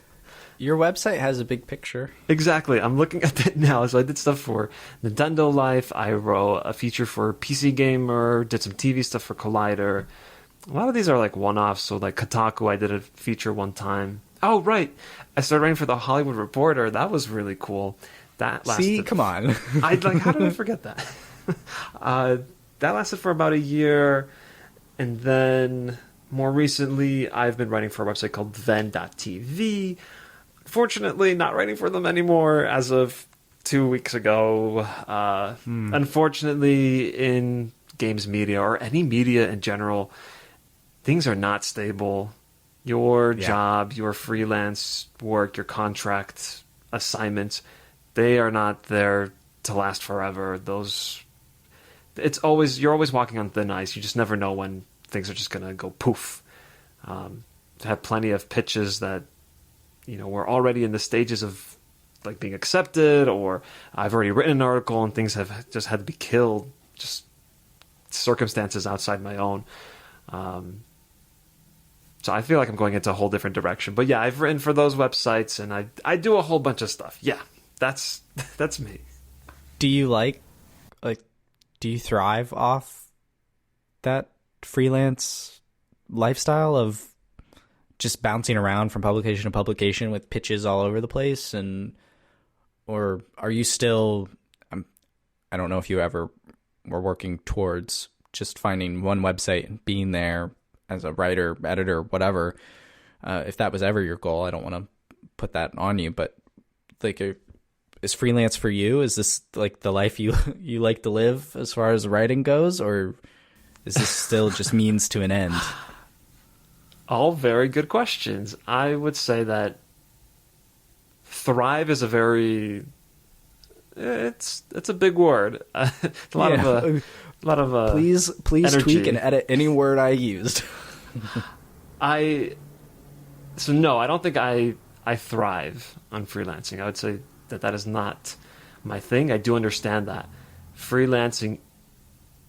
Your website has a big picture. Exactly. I'm looking at it now. So I did stuff for Nintendo Life. I wrote a feature for PC Gamer, did some TV stuff for Collider. A lot of these are like one-offs. So like Kotaku, I did a feature one time. Oh, right. I started writing for The Hollywood Reporter. That was really cool. That lasted... See, come on. how did I forget that? That lasted for about a year. And then more recently, I've been writing for a website called Ven.tv. Fortunately, not writing for them anymore as of 2 weeks ago. Unfortunately, in games media or any media in general, things are not stable. Your job, your freelance work, your contract assignments, they are not there to last forever. You're always walking on thin ice. You just never know when things are just going to go poof. I have plenty of pitches that we're already in the stages of like being accepted, or I've already written an article and things have just had to be killed, just circumstances outside my own. So I feel like I'm going into a whole different direction. But yeah, I've written for those websites, and I do a whole bunch of stuff. Yeah, that's me. Do you like do you thrive off that freelance lifestyle of just bouncing around from publication to publication with pitches all over the place, or are you still I don't know if you ever were working towards just finding one website and being there as a writer, editor, whatever. If that was ever your goal, I don't want to put that on you, but like, is freelance for you? Is this like the life you like to live as far as writing goes, or is this still just means to an end? All very good questions. I would say that thrive is a very it's a big word. A lot of please energy. Tweak and edit any word I used. No, I don't think I thrive on freelancing. I would say that is not my thing. I do understand that freelancing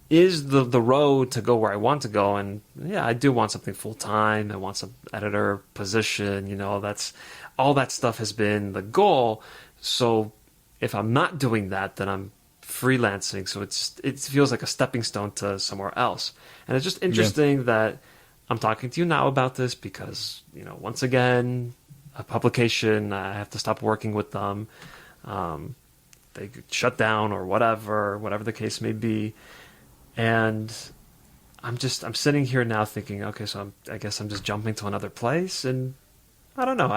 is the road to go where I want to go, and yeah, I do want something full time. I want some editor position. That's all that stuff has been the goal. So if I'm not doing that, then I'm freelancing. So it feels like a stepping stone to somewhere else. And it's just interesting that I'm talking to you now about this because, once again, a publication, I have to stop working with them. They shut down or whatever the case may be. And I'm sitting here now thinking, okay, so I guess I'm just jumping to another place. And I don't know.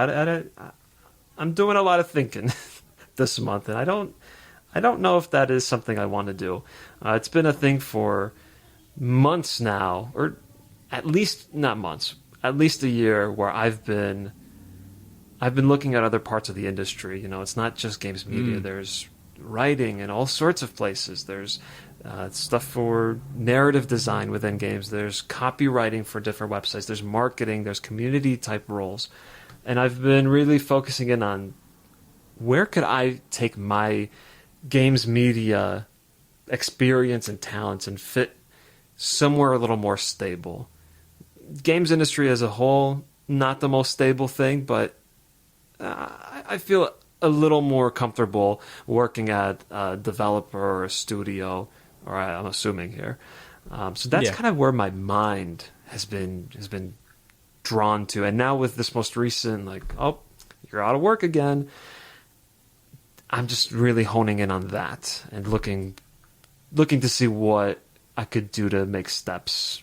I'm doing a lot of thinking this month, and I don't know if that is something I want to do. It's been a thing for months now, or at least not months, at least a year, where I've been looking at other parts of the industry. It's not just games media. There's writing in all sorts of places. There's stuff for narrative design within games. There's copywriting for different websites. There's marketing. There's community type roles. And I've been really focusing in on where could I take my games media experience and talents and fit somewhere a little more stable. Games industry as a whole, not the most stable thing, but I feel a little more comfortable working at a developer or a studio, or I'm assuming here. So that's kind of where my mind has been drawn to. And now with this most recent, you're out of work again, I'm just really honing in on that and looking to see what I could do to make steps,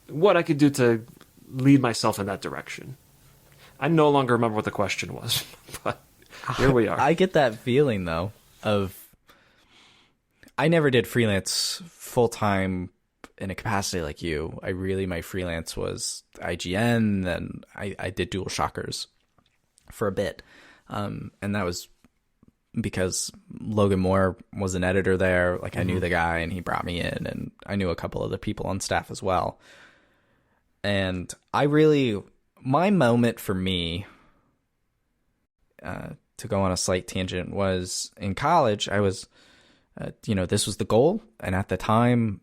what I could do to lead myself in that direction. I no longer remember what the question was, but here we are. I get that feeling, though, I never did freelance full-time in a capacity like you. My freelance was IGN, and I did Dual Shockers for a bit. And that was because Logan Moore was an editor there. I knew the guy, and he brought me in, and I knew a couple other people on staff as well. And my moment for me, to go on a slight tangent, was in college. I was, this was the goal. And at the time,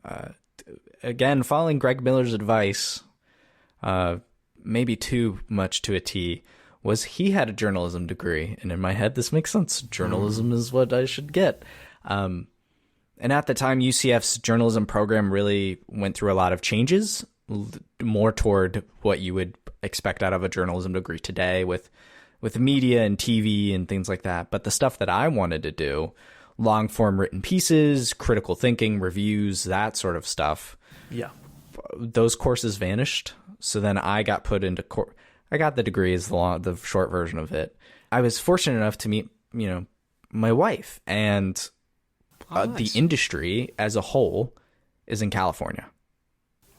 again, following Greg Miller's advice, maybe too much to a T, was he had a journalism degree. And in my head, this makes sense. Journalism is what I should get. And at the time, UCF's journalism program really went through a lot of changes, more toward what you would expect out of a journalism degree today with media and TV and things like that. But the stuff that I wanted to do, long form written pieces, critical thinking, reviews, that sort of stuff. Yeah. Those courses vanished. So then I got put into I got the degree, is the short version of it. I was fortunate enough to meet, my wife, and the industry as a whole is in California.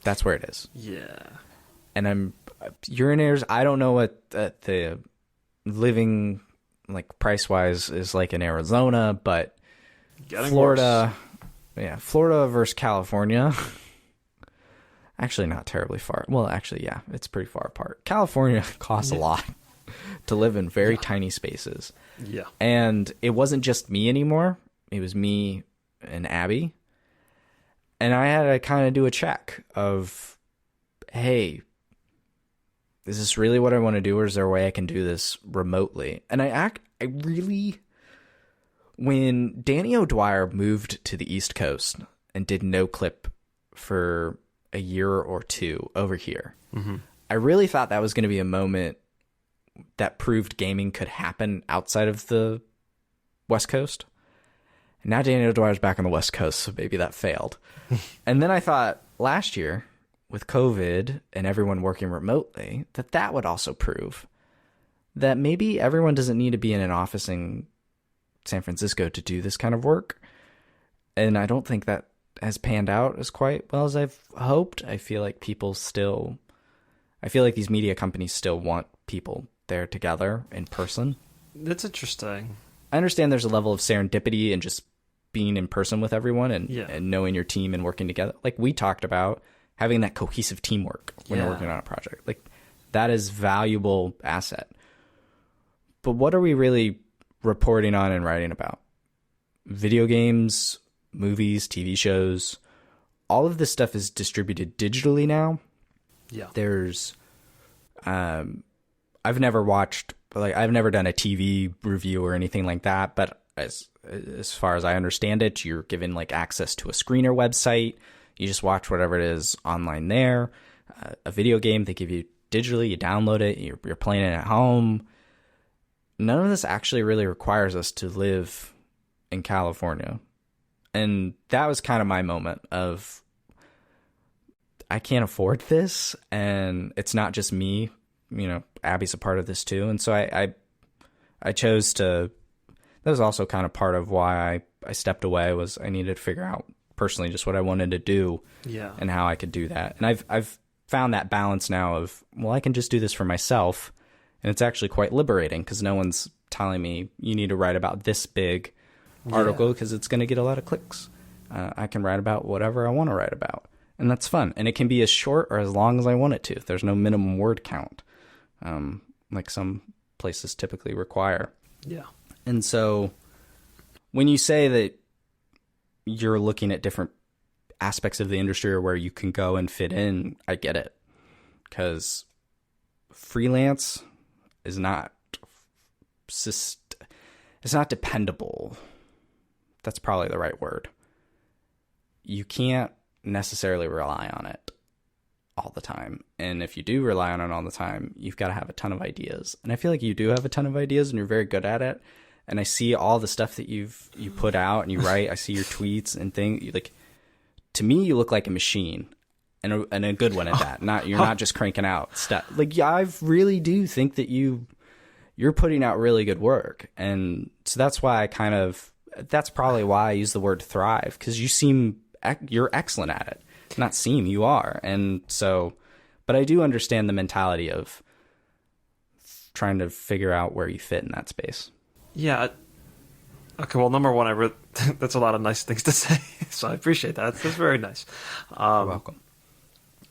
That's where it is. Yeah. And you're in Arizona. I don't know what the living price-wise is like in Arizona, but Florida, Florida versus California. Actually, not terribly far. Well, actually, yeah, it's pretty far apart. California costs a lot to live in very tiny spaces. Yeah. And it wasn't just me anymore. It was me and Abby. And I had to kind of do a check of, hey, is this really what I want to do, or is there a way I can do this remotely? And I really, when Danny O'Dwyer moved to the East Coast and did no clip for a year or two over here, I really thought that was going to be a moment that proved gaming could happen outside of the West Coast. And now Danny O'Dwyer's back on the West Coast, so maybe that failed. And then I thought last year, with COVID and everyone working remotely, that would also prove that maybe everyone doesn't need to be in an office in San Francisco to do this kind of work. And I don't think that has panned out as quite well as I've hoped. I feel like these media companies still want people there together in person. That's interesting. I understand there's a level of serendipity and just being in person with everyone and knowing your team and working together. Like we talked about, having that cohesive teamwork when you're working on a project. Like that is valuable asset. But what are we really reporting on and writing about? Video games, movies, TV shows, all of this stuff is distributed digitally now. Yeah. There's, I've never done a TV review or anything like that, but as far as I understand it, you're given like access to a screener website. You just watch whatever it is online there. A video game they give you digitally, you download it, you're playing it at home. None of this actually really requires us to live in California. And that was kind of my moment of, I can't afford this, and it's not just me. Abby's a part of this too. And so I chose to, that was also kind of part of why I stepped away, was I needed to figure out personally just what I wanted to do and how I could do that. And I've found that balance now of, well, I can just do this for myself. And it's actually quite liberating because no one's telling me you need to write about this big article because it's going to get a lot of clicks. I can write about whatever I want to write about. And that's fun. And it can be as short or as long as I want it to. There's no minimum word count, like some places typically require. Yeah. And so when you say that you're looking at different aspects of the industry or where you can go and fit in, I get it. Because freelance is not it's not dependable. That's probably the right word. You can't necessarily rely on it all the time. And if you do rely on it all the time, you've got to have a ton of ideas. And I feel like you do have a ton of ideas and you're very good at it. And I see all the stuff that you put out and you write. I see your tweets and things. Like, to me, you look like a machine, and a good one at that. You're not just cranking out stuff. Like, I really do think that you're putting out really good work, and so that's why that's probably why I use the word thrive, because you're excellent at it. Not seem, you are, and so. But I do understand the mentality of trying to figure out where you fit in that space. Yeah. Okay, well, number one, that's a lot of nice things to say, so I appreciate that. That's very nice. You're welcome.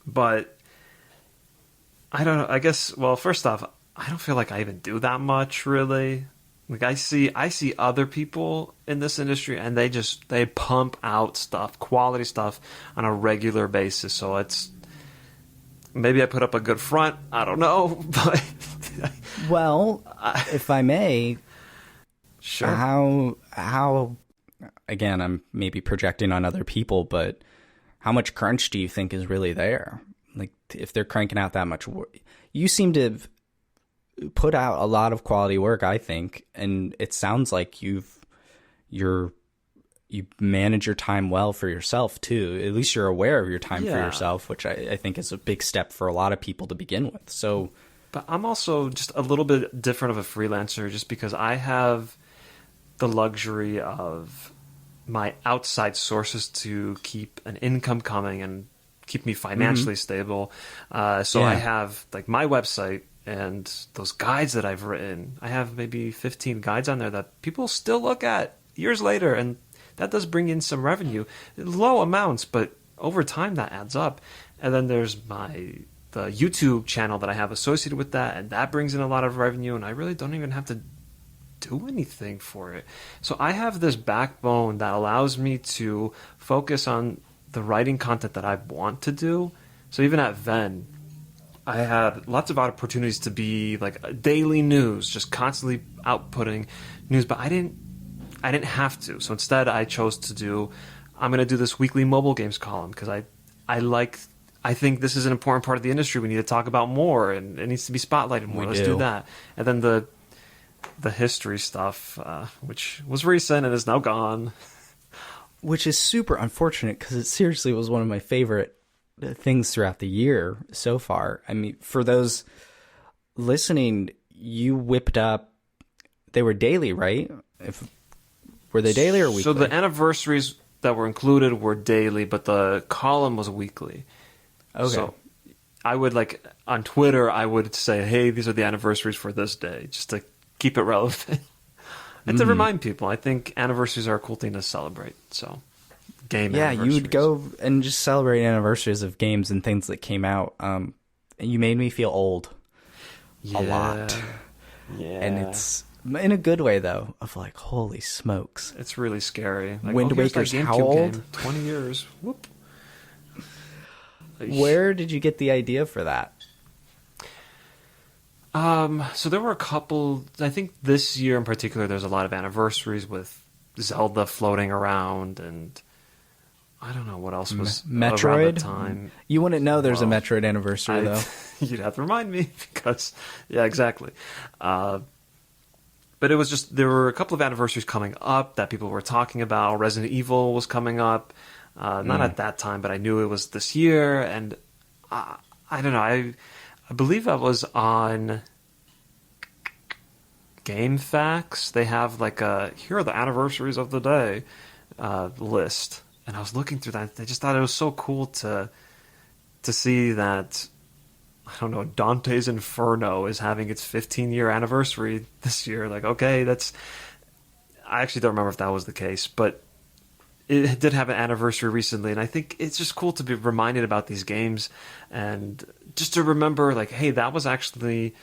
But I don't know. I guess, well, first off, I don't feel like I even do that much, really. Like, I see other people in this industry, and they pump out stuff, quality stuff, on a regular basis. So it's, maybe I put up a good front. I don't know, but well, if I may. Sure. How again, I'm maybe projecting on other people, but how much crunch do you think is really there? Like, if they're cranking out that much work, you seem to have put out a lot of quality work, I think, and it sounds like you manage your time well for yourself too. At least you're aware of your time for yourself, which I think is a big step for a lot of people to begin with. So, but I'm also just a little bit different of a freelancer, just because I have the luxury of my outside sources to keep an income coming and keep me financially stable. So I have like my website and those guides that I've written. I have maybe 15 guides on there that people still look at years later, and that does bring in some revenue. Low amounts, but over time that adds up. And then there's the YouTube channel that I have associated with that, and that brings in a lot of revenue, and I really don't even have to do anything for it. So I have this backbone that allows me to focus on the writing content that I want to do. So even at Venn, I had lots of opportunities to be like daily news, just constantly outputting news, but I didn't have to. So instead, I chose to do. I'm going to do this weekly mobile games column because I think this is an important part of the industry. We need to talk about more, and it needs to be spotlighted more. Let's do that. And then the history stuff, which was recent and is now gone. Which is super unfortunate because it seriously was one of my favorite things throughout the year so far. I mean, for those listening, you whipped up. They were daily, right? Were they daily or weekly? So the anniversaries that were included were daily, but the column was weekly. Okay. So I would on Twitter, I would say, "Hey, these are the anniversaries for this day," just to keep it relevant and to remind people. I think anniversaries are a cool thing to celebrate. So, you would go and just celebrate anniversaries of games and things that came out. And you made me feel old a lot. Yeah, and it's in a good way though. Of like, holy smokes, it's really scary. Wind Waker's how old? Game, 20 years. Whoop. Where did you get the idea for that? So there were a couple. I think this year in particular, there's a lot of anniversaries with Zelda floating around, and I don't know what else was Metroid around the time. You wouldn't know there's a Metroid anniversary though. You'd have to remind me because, yeah, exactly. But it was just there were a couple of anniversaries coming up that people were talking about. Resident Evil was coming up. Not at that time, but I knew it was this year, and I don't know. I believe I was on GameFAQs. They have here are the anniversaries of the day list, and I was looking through that. I just thought it was so cool to see that. I don't know. Dante's Inferno is having its 15-year anniversary this year. Okay, that's. I actually don't remember if that was the case, but. It did have an anniversary recently, and I think it's just cool to be reminded about these games and just to remember, hey, that was actually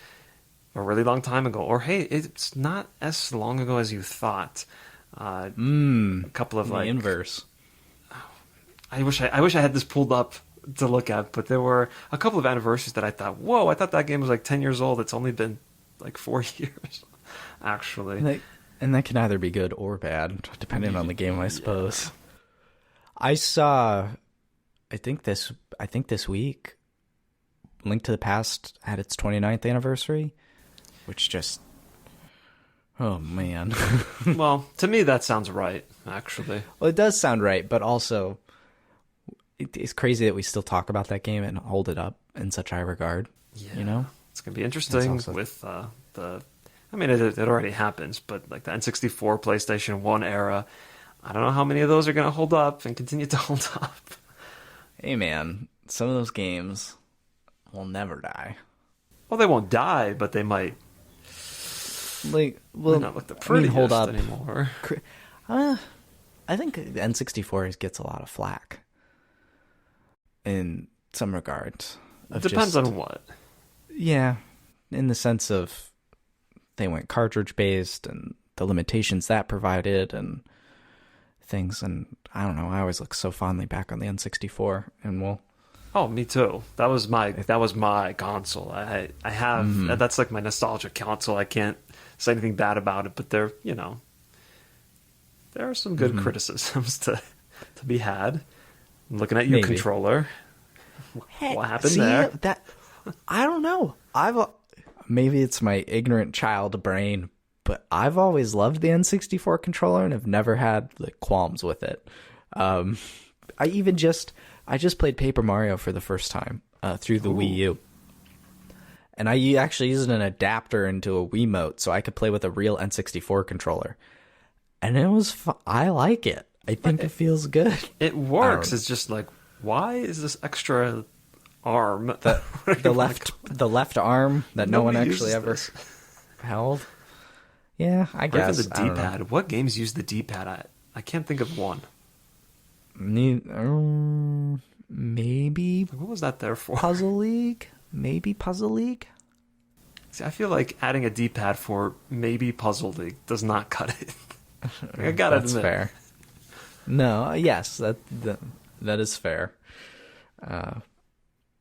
a really long time ago, or hey, it's not as long ago as you thought. A couple of the inverse. I wish I had this pulled up to look at, but there were a couple of anniversaries that I thought, whoa, I thought that game was 10 years old. It's only been 4 years, actually. And that can either be good or bad, depending on the game, I suppose. I saw, I think this week, Link to the Past had its 29th anniversary, which just, oh man. Well, to me that sounds right, actually. Well, it does sound right, but also, it's crazy that we still talk about that game and hold it up in such high regard. Yeah, it's gonna be interesting with the. I mean, it already happens, but the N64, PlayStation 1 era, I don't know how many of those are going to hold up and continue to hold up. Hey, man, some of those games will never die. Well, they won't die, but they might. They're not the prettiest hold up anymore. I think the N64 gets a lot of flack in some regards. It depends on what. Yeah, in the sense of. They went cartridge based and the limitations that provided and things. And I don't know. I always look so fondly back on the N64 and Oh, me too. That was my console. I have, that's my nostalgia console. I can't say anything bad about it, but there are some good criticisms to be had. I'm looking at you, controller. What happened there? I don't know. Maybe it's my ignorant child brain, but I've always loved the N64 controller and have never had qualms with it. I just played Paper Mario for the first time through the Wii U. And I actually used an adapter into a Wiimote so I could play with a real N64 controller. And it was I like it. I think it feels good. It works. It's just why is this extra arm the left arm that no one actually ever held? Yeah, I guess. Or even the D-pad. What games use the D-pad? I can't think of one. Maybe. What was that there for? Puzzle League? Maybe Puzzle League? See, I feel like adding a D-pad for maybe Puzzle League does not cut it. I gotta admit. That's fair. No, yes, that is fair.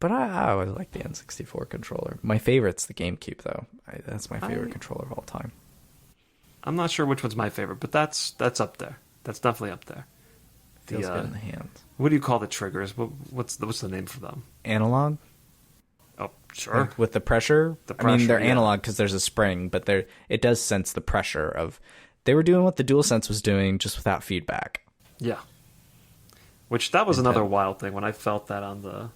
But I always like the N64 controller. My favorite's the GameCube, though. That's my favorite controller of all time. I'm not sure which one's my favorite, but that's up there. That's definitely up there. Feels good in the hands. What do you call the triggers? What's the name for them? Analog? Oh, sure. Like with the pressure? I mean, they're analog because there's a spring, but it does sense the pressure of... They were doing what the DualSense was doing, just without feedback. Yeah. Which, that was another wild thing when I felt that on the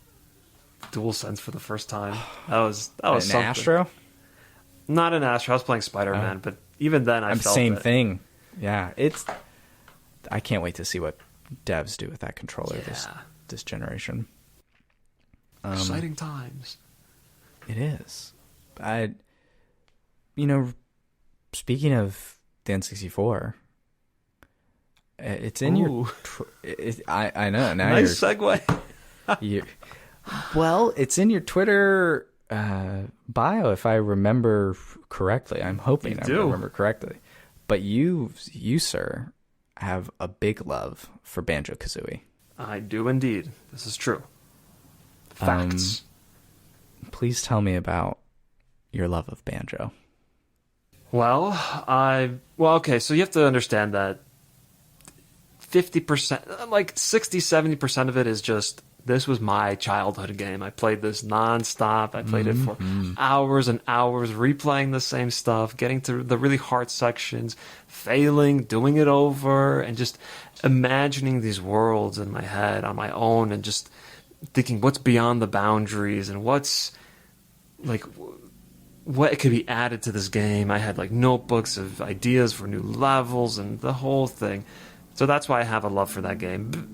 DualSense for the first time. That was something. An Astro? Not an Astro. I was playing Spider-Man, but even then I felt same thing. Yeah, I can't wait to see what devs do with that controller this generation. Exciting times. It is. Speaking of the N64, it's in your... I know. Now nice segue. Well, it's in your Twitter bio, if I remember correctly. I'm hoping I remember correctly. But you, sir, have a big love for Banjo-Kazooie. I do indeed. This is true. Facts. Please tell me about your love of Banjo. Well, okay, so you have to understand that 50%, like 60-70% of it is just, this was my childhood game. I played this nonstop. I played it for hours and hours, replaying the same stuff, getting to the really hard sections, failing, doing it over, and just imagining these worlds in my head on my own, and just thinking what's beyond the boundaries and what's like what could be added to this game. I had like notebooks of ideas for new levels and the whole thing. So that's why I have a love for that game.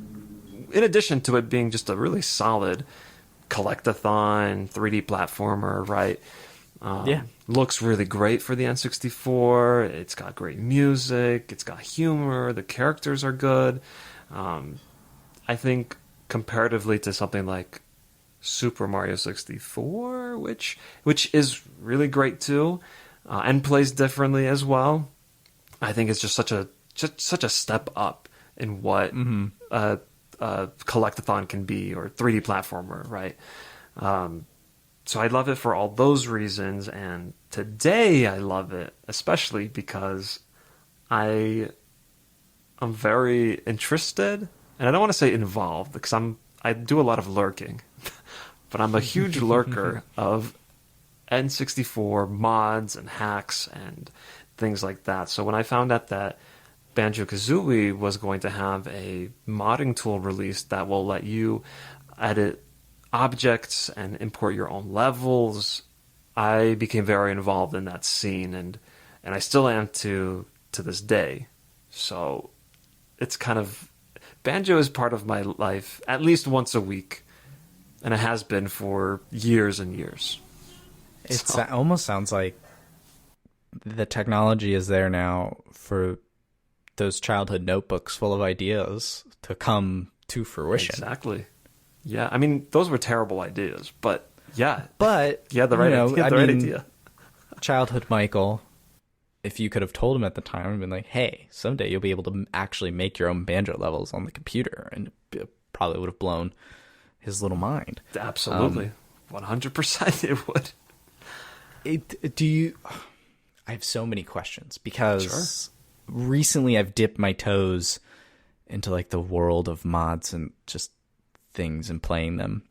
In addition to it being just a really solid collectathon 3D platformer, right? Looks really great for the N64. It's got great music. It's got humor. The characters are good. I think comparatively to something like Super Mario 64, which is really great too, and plays differently as well. I think it's just such a step up in what a collectathon can be, or 3D platformer, right? So I love it for all those reasons, and today I love it especially because I'm very interested, and I don't want to say involved because I do a lot of lurking, but I'm a huge lurker of N64 mods and hacks and things like that. So when I found out that Banjo-Kazooie was going to have a modding tool released that will let you edit objects and import your own levels, I became very involved in that scene, and I still am to this day. So it's kind of... Banjo is part of my life at least once a week, and it has been for years and years. It almost sounds like the technology is there now for those childhood notebooks full of ideas to come to fruition. Exactly. Yeah, I mean, those were terrible ideas, but yeah. But you had the right idea. Childhood Michael, if you could have told him at the time and been like, hey, someday you'll be able to actually make your own Banjo levels on the computer, and it probably would have blown his little mind. Absolutely. 100% it would. I have so many questions because recently I've dipped my toes into like the world of mods and just things and playing them.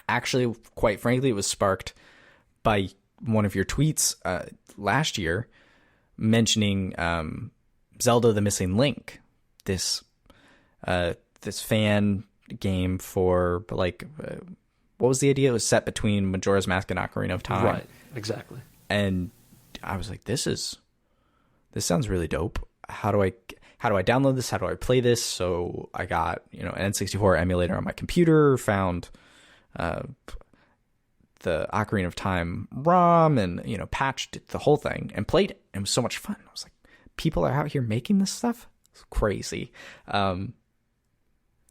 Actually, quite frankly, it was sparked by one of your tweets last year mentioning Zelda: The Missing Link, this fan game for like what was the idea? It was set between Majora's Mask and Ocarina of Time. Right, exactly. And I was like, this sounds really dope. How do I download this? How do I play this? So I got, an N64 emulator on my computer, found the Ocarina of Time ROM, and patched the whole thing and played it. It was so much fun. I was like, people are out here making this stuff? It's crazy.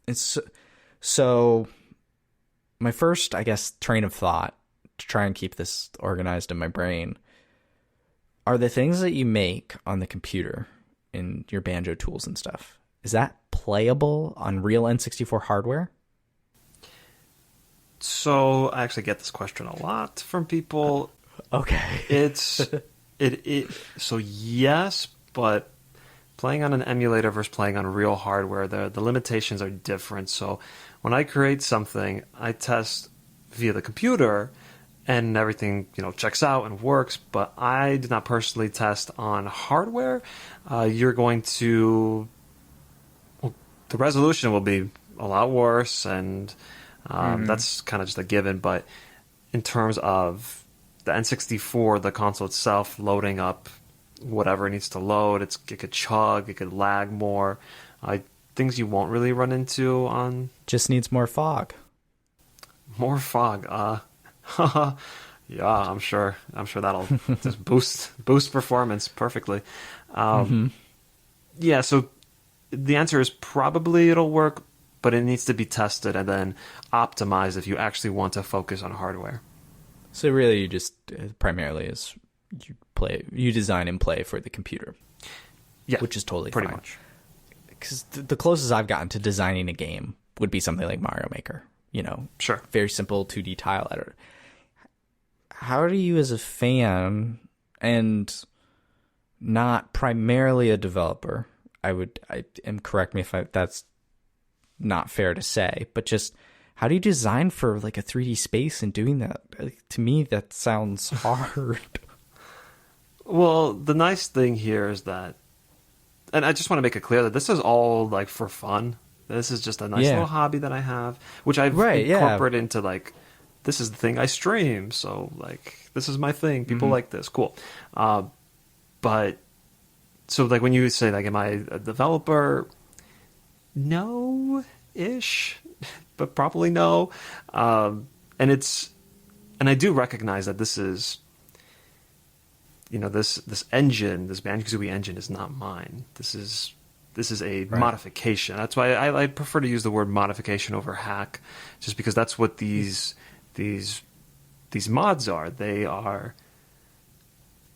It's so my first, I guess, train of thought to try and keep this organized in my brain are the things that you make on the computer in your Banjo tools and stuff. Is that playable on real N64 hardware? So I actually get this question a lot from people. Okay. So yes, but playing on an emulator versus playing on real hardware, the limitations are different. So when I create something, I test via the computer, and everything checks out and works. But I do not personally test on hardware. You're going to the resolution will be a lot worse, and that's kind of just a given. But in terms of the N64, the console itself, loading up whatever it needs to load, it could chug, it could lag more. Things you won't really run into on... Just needs more fog. More fog. Yeah, I'm sure that'll just boost performance perfectly. Yeah, so the answer is probably it'll work, but it needs to be tested and then optimized if you actually want to focus on hardware. So really, you just primarily is you design and play for the computer. Yeah, which is totally pretty fine. much. Because the closest I've gotten to designing a game would be something like Mario Maker. Sure, very simple 2D tile editor. How do you, as a fan and not primarily a developer, correct me if that's not fair to say, but just how do you design for like a 3D space and doing that? To me, that sounds hard. Well, the nice thing here is that, and I just want to make it clear that this is all like for fun. This is just a nice little hobby that I have, which I've incorporated into like, this is the thing I stream. So like, this is my thing. People like this. Cool. But so like when you say like, am I a developer? No-ish, but probably no. And I do recognize that this is, this engine, this Banjo-Kazooie engine is not mine. This is a modification. That's why I prefer to use the word modification over hack, just because that's what these mods are. They are,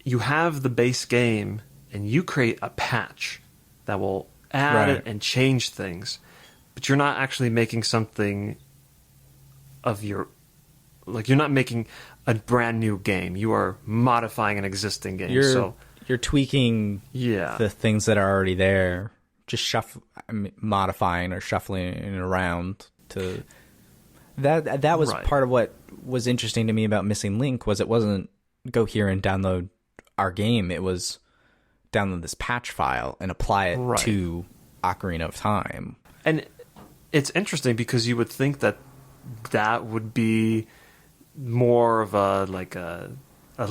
you have the base game and you create a patch that will add and change things, but you're not actually making something of your, like, you're not making a brand new game. You are modifying an existing game. You're tweaking the things that are already there, just modifying or shuffling it around to that was part of what was interesting to me about Missing Link. Was it wasn't go here and download our game, it was download this patch file and apply it to Ocarina of Time. And it's interesting because you would think that would be more of a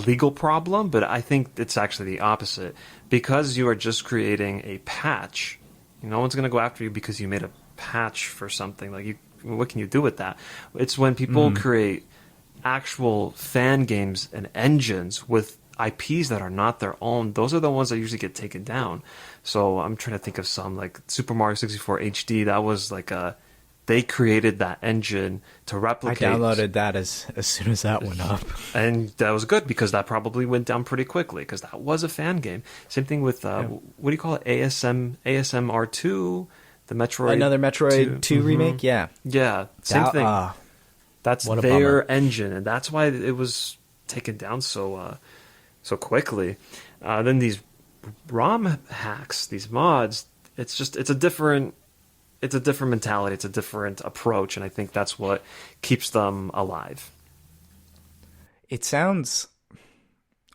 legal problem, but I think it's actually the opposite. Because you are just creating a patch, no one's going to go after you because you made a patch for something. Like, what can you do with that? It's when people create actual fan games and engines with IPs that are not their own, those are the ones that usually get taken down. So I'm trying to think of some, like Super Mario 64 HD. That was like they created that engine to replicate. I downloaded that as soon as that went up. And that was good because that probably went down pretty quickly because that was a fan game. Same thing with, what do you call it? ASMR2, the Metroid. Another Metroid 2 remake? Yeah. Yeah, same thing. That's their engine, and that's why it was taken down so quickly. Then these ROM hacks, these mods, it's a different mentality, it's a different approach, and I think that's what keeps them alive. It sounds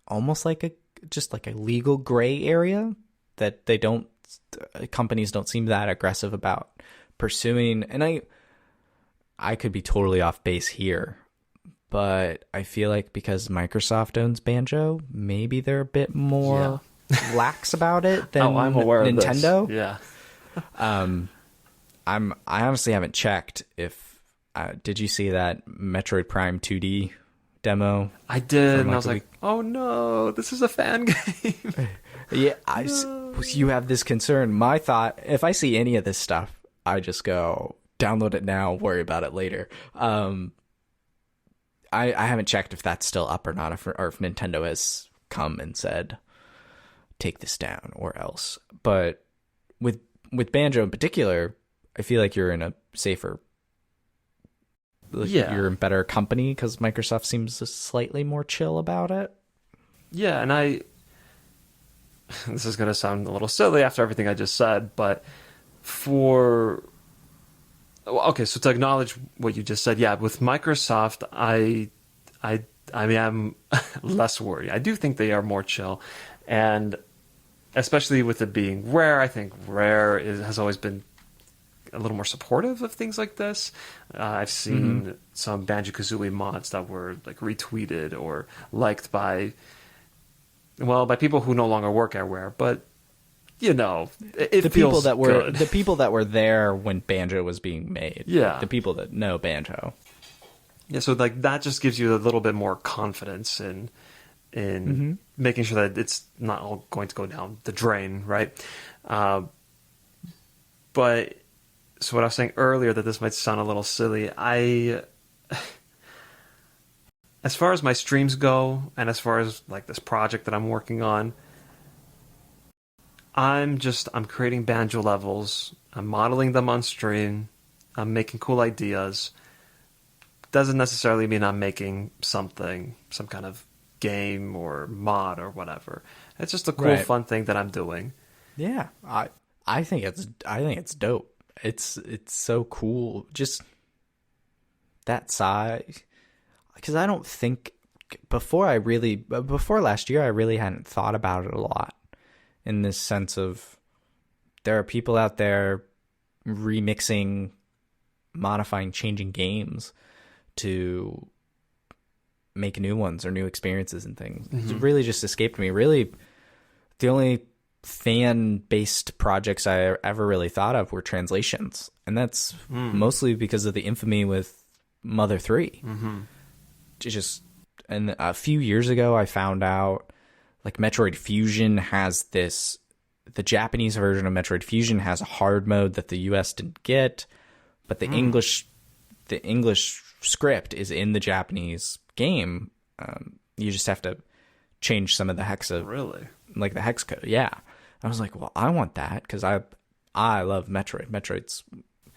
almost like a legal gray area that companies don't seem that aggressive about pursuing. And I could be totally off base here, but I feel like because Microsoft owns Banjo, maybe they're a bit more lax about it than I'm aware Nintendo. Of this. Yeah. I honestly haven't checked if did you see that Metroid Prime 2D demo? I did, and I was like, oh no, this is a fan game. Yeah, you have this concern. My thought, if I see any of this stuff, I just go download it now, worry about it later. I haven't checked if that's still up or not, or if Nintendo has come and said, take this down or else. But with Banjo in particular, I feel like you're in a safer like, Yeah. you're in better company because Microsoft seems slightly more chill about it. Yeah, and this is going to sound a little silly after everything I just said, but okay, so to acknowledge what you just said, yeah, with Microsoft, I mean, I'm less worried. I do think they are more chill, and especially with it being Rare, I think Rare has always been a little more supportive of things like this. I've seen some Banjo-Kazooie mods that were like retweeted or liked by people who no longer work at Rare, but it The feels people that were good. the people that were there when Banjo was being made. Yeah. The people that know Banjo. Yeah, so like that just gives you a little bit more confidence in making sure that it's not all going to go down the drain, right? But so what I was saying earlier, that this might sound a little silly, as far as my streams go, and as far as like this project that I'm working on, I'm creating banjo levels, I'm modeling them on stream, I'm making cool ideas. Doesn't necessarily mean I'm making some kind of game or mod or whatever. It's just a cool, fun thing that I'm doing. Yeah, I think it's dope. It's so cool. Just that size, because I don't think before last year I really hadn't thought about it a lot, in this sense of there are people out there remixing, modifying, changing games to make new ones or new experiences and things. It really just escaped me. Really, the only fan-based projects I ever really thought of were translations, and that's mostly because of the infamy with Mother 3. And a few years ago I found out like Metroid Fusion has the Japanese version of Metroid Fusion has a hard mode that the US didn't get, but the English script is in the Japanese game. You just have to change some of the hex like the hex code. Yeah, I was like, well, I want that because I love Metroid. Metroid's.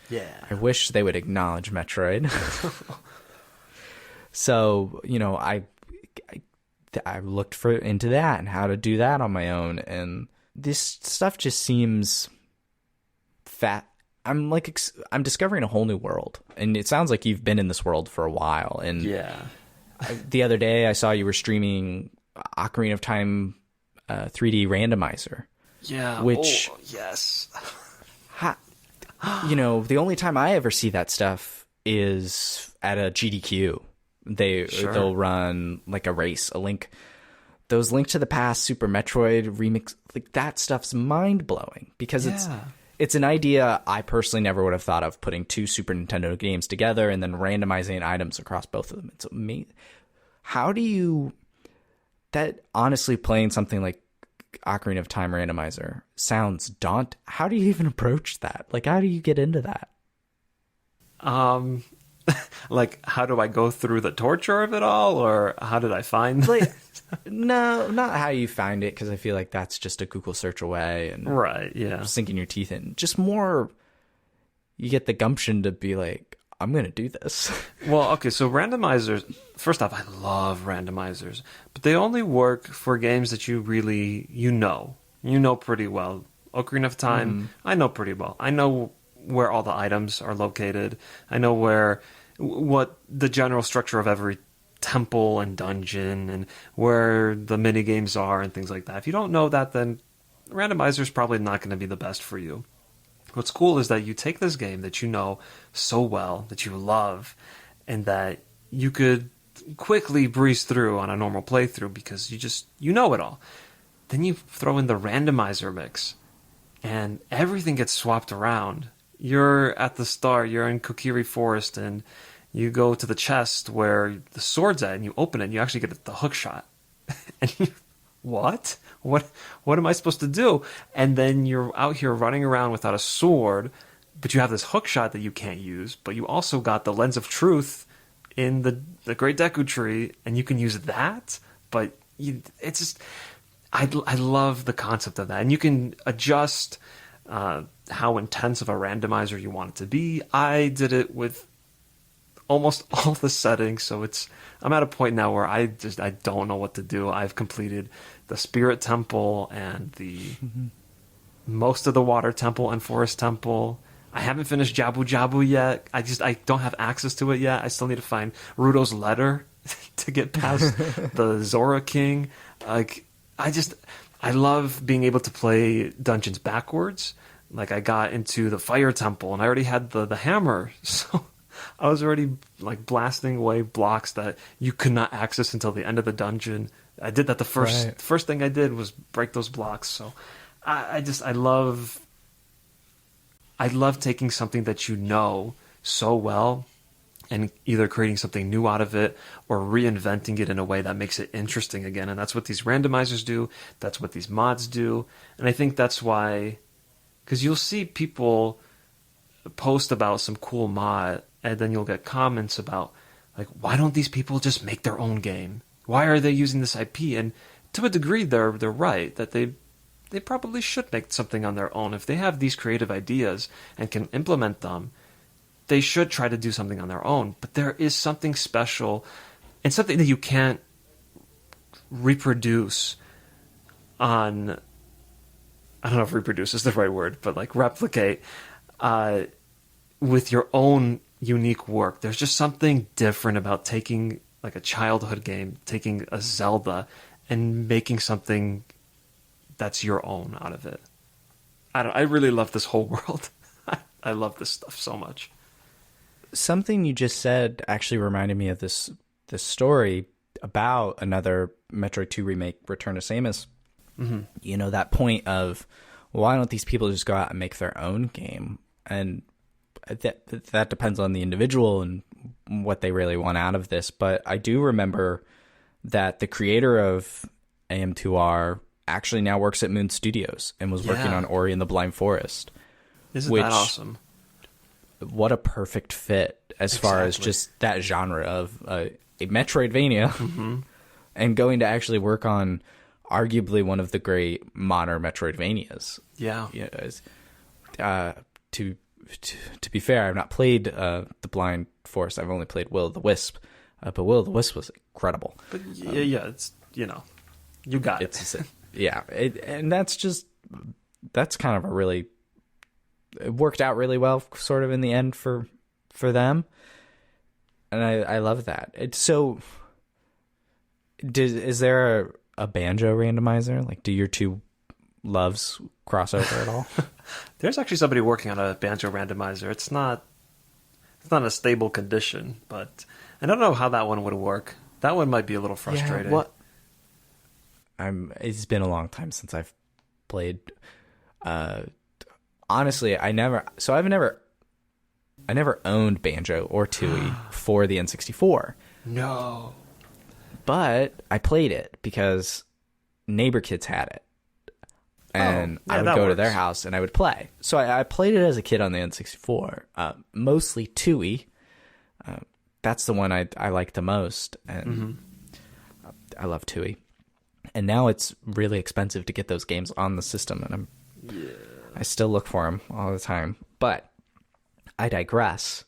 Yeah. I wish they would acknowledge Metroid. So I looked into that and how to do that on my own, and this stuff just seems fat. I'm discovering a whole new world, and it sounds like you've been in this world for a while. And yeah, the other day I saw you were streaming Ocarina of Time 3D randomizer. Yeah. Which yes. The only time I ever see that stuff is at a GDQ. They'll run like a race, those Link to the Past, Super Metroid remix, like that stuff's mind blowing because it's an idea I personally never would have thought of, putting two Super Nintendo games together and then randomizing items across both of them. It's amazing. Honestly, playing something like Ocarina of Time randomizer sounds daunting. How do you even approach that? Like, how do you get into that? Like, how do I go through the torture of it all, or how did I find No, not how you find it, because I feel like that's just a Google search away and sinking your teeth in. Just more, you get the gumption to be like, I'm going to do this. Well, okay, so randomizers, first off, I love randomizers, but they only work for games that you really, you know pretty well. Ocarina of Time, I know pretty well. I know where all the items are located. I know what the general structure of every temple and dungeon and where the mini games are and things like that. If you don't know that, then randomizer is probably not going to be the best for you. What's cool is that you take this game that you know so well, that you love, and that you could quickly breeze through on a normal playthrough because you know it all. Then you throw in the randomizer mix, and everything gets swapped around. You're at the start, you're in Kokiri Forest, and you go to the chest where the sword's at, and you open it, and you actually get the hook shot. And what? What am I supposed to do? And then you're out here running around without a sword, but you have this hook shot that you can't use, but you also got the Lens of Truth in the Great Deku Tree, and you can use that, but it's just... I love the concept of that. And you can adjust how intense of a randomizer you want it to be. I did it with almost all the settings. So I'm at a point now where I don't know what to do. I've completed the Spirit Temple and the most of the Water Temple and Forest Temple. I haven't finished Jabu Jabu yet. I don't have access to it yet. I still need to find Rudo's letter to get past the Zora King. Like, I love being able to play dungeons backwards. Like, I got into the Fire Temple and I already had the hammer, so I was already like blasting away blocks that you could not access until the end of the dungeon. I did that the first thing I did was break those blocks. So I love taking something that you know so well and either creating something new out of it or reinventing it in a way that makes it interesting again. And that's what these randomizers do. That's what these mods do. And I think that's why, because you'll see people post about some cool mod and then you'll get comments about, like, why don't these people just make their own game? Why are they using this IP? And to a degree, they're right, that they probably should make something on their own. If they have these creative ideas and can implement them, they should try to do something on their own. But there is something special and something that you can't reproduce on, I don't know if reproduce is the right word, but like replicate with your own unique work. There's just something different about taking like a childhood game, taking a Zelda, and making something that's your own out of it. I really love this whole world. I love this stuff so much. Something you just said actually reminded me of this story about another Metroid 2 remake, Return to Samus. Mm-hmm. You know, that point of, why don't these people just go out and make their own game? And that depends on the individual and what they really want out of this. But I do remember that the creator of AM2R actually now works at Moon Studios and was working on Ori and the Blind Forest. Isn't that awesome? What a perfect fit as far as just that genre of a Metroidvania and going to actually work on arguably one of the great modern Metroidvanias. Yeah. To be fair, I've not played the Blind Forest. I've only played Will of the Wisp, but Will of the Wisp was incredible. But it's, you got it. And that's kind of a really, it worked out really well, sort of in the end for them, and I love that. Is there a banjo randomizer? Like, do your two loves cross over at all? There's actually somebody working on a banjo randomizer. It's not a stable condition, but I don't know how that one would work. That one might be a little frustrating. It's been a long time since I've played. Honestly, I never owned Banjo or Tooie for the N64. No. But I played it because neighbor kids had it. And I would go to their house and I would play. So I played it as a kid on the N64, mostly Tooie. That's the one I like the most. And I love Tooie. And now it's really expensive to get those games on the system. And I still look for them all the time. But I digress.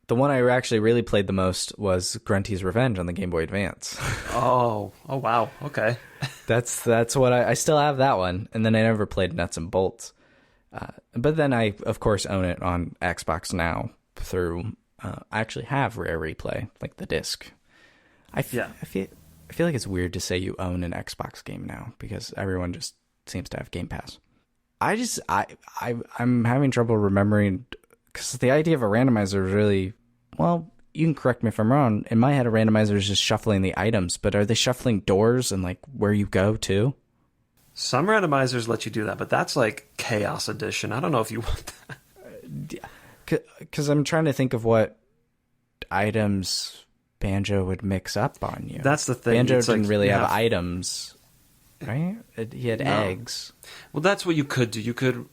The one I actually really played the most was Grunty's Revenge on the Game Boy Advance. Oh wow, okay. That's what I still have that one, and then I never played Nuts and Bolts. But then I, of course, own it on Xbox now through. I actually have Rare Replay, like the disc. I feel like it's weird to say you own an Xbox game now because everyone just seems to have Game Pass. I'm having trouble remembering. Because the idea of a randomizer is really, well, you can correct me if I'm wrong. In my head, a randomizer is just shuffling the items, but are they shuffling doors and like where you go to? Some randomizers let you do that, but that's like Chaos Edition. I don't know if you want that. Because I'm trying to think of what items Banjo would mix up on you. That's the thing. Banjo didn't really have items, right? He had eggs. Well, that's what you could do. You could...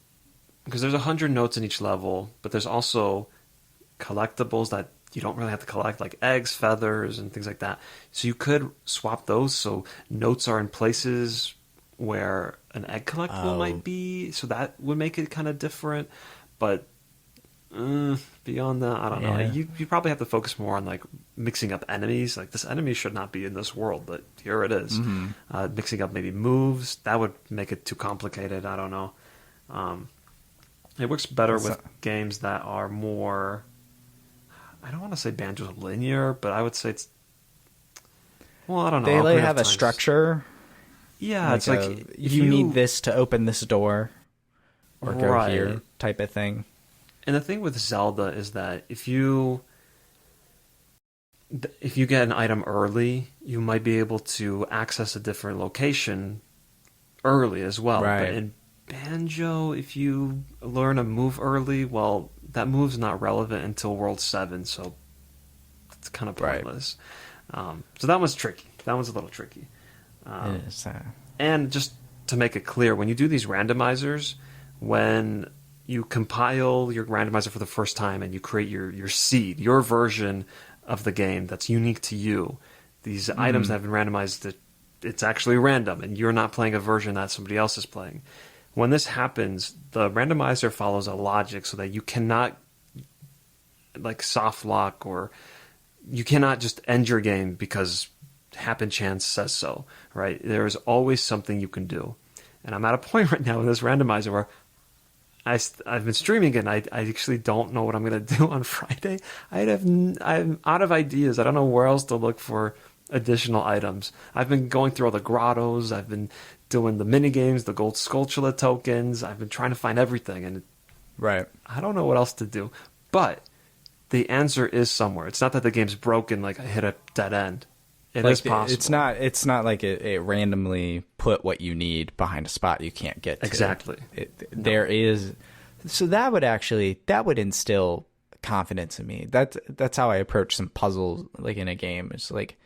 Because there's 100 notes in each level, but there's also collectibles that you don't really have to collect, like eggs, feathers, and things like that. So you could swap those so notes are in places where an egg collectible might be, so that would make it kind of different. But Beyond that, I don't know. Yeah. You probably have to focus more on like mixing up enemies. Like this enemy should not be in this world, but here it is. Mixing up maybe moves, that would make it too complicated. I don't know. It works better with games that are more. I don't want to say Banjo's linear, but I would say it's. Well, I don't know. They like Ocarina have of a Time's- structure. Yeah, it's like if you need this to open this door, or go Right. here, type of thing. And the thing with Zelda is that if you get an item early, you might be able to access a different location early as well. Right. But in Banjo, if you learn a move early, well, that move's not relevant until World 7, so it's kind of Right. pointless. So that one's tricky. That one's a little tricky. It is. And just to make it clear, when you do these randomizers, when you compile your randomizer for the first time and you create your seed, your version of the game that's unique to you, these items that have been randomized, it's actually random, and you're not playing a version that somebody else is playing. When this happens, the randomizer follows a logic so that you cannot like soft lock, or you cannot just end your game because happen chance says so, right? There is always something you can do. And I'm at a point right now with this randomizer where I've been streaming it, and I actually don't know what I'm going to do on Friday. I'm out of ideas. I don't know where else to look for additional items. I've been going through all the grottos. I've been doing the mini games, the gold Skulltula tokens. I've been trying to find everything, and Right. I don't know what else to do. But the answer is somewhere. It's not that the game's broken, like I hit a dead end. It is possible. It's not like it randomly put what you need behind a spot you can't get to. Exactly. There is, so that would instill confidence in me. That's how I approach some puzzles, like in a game. It's like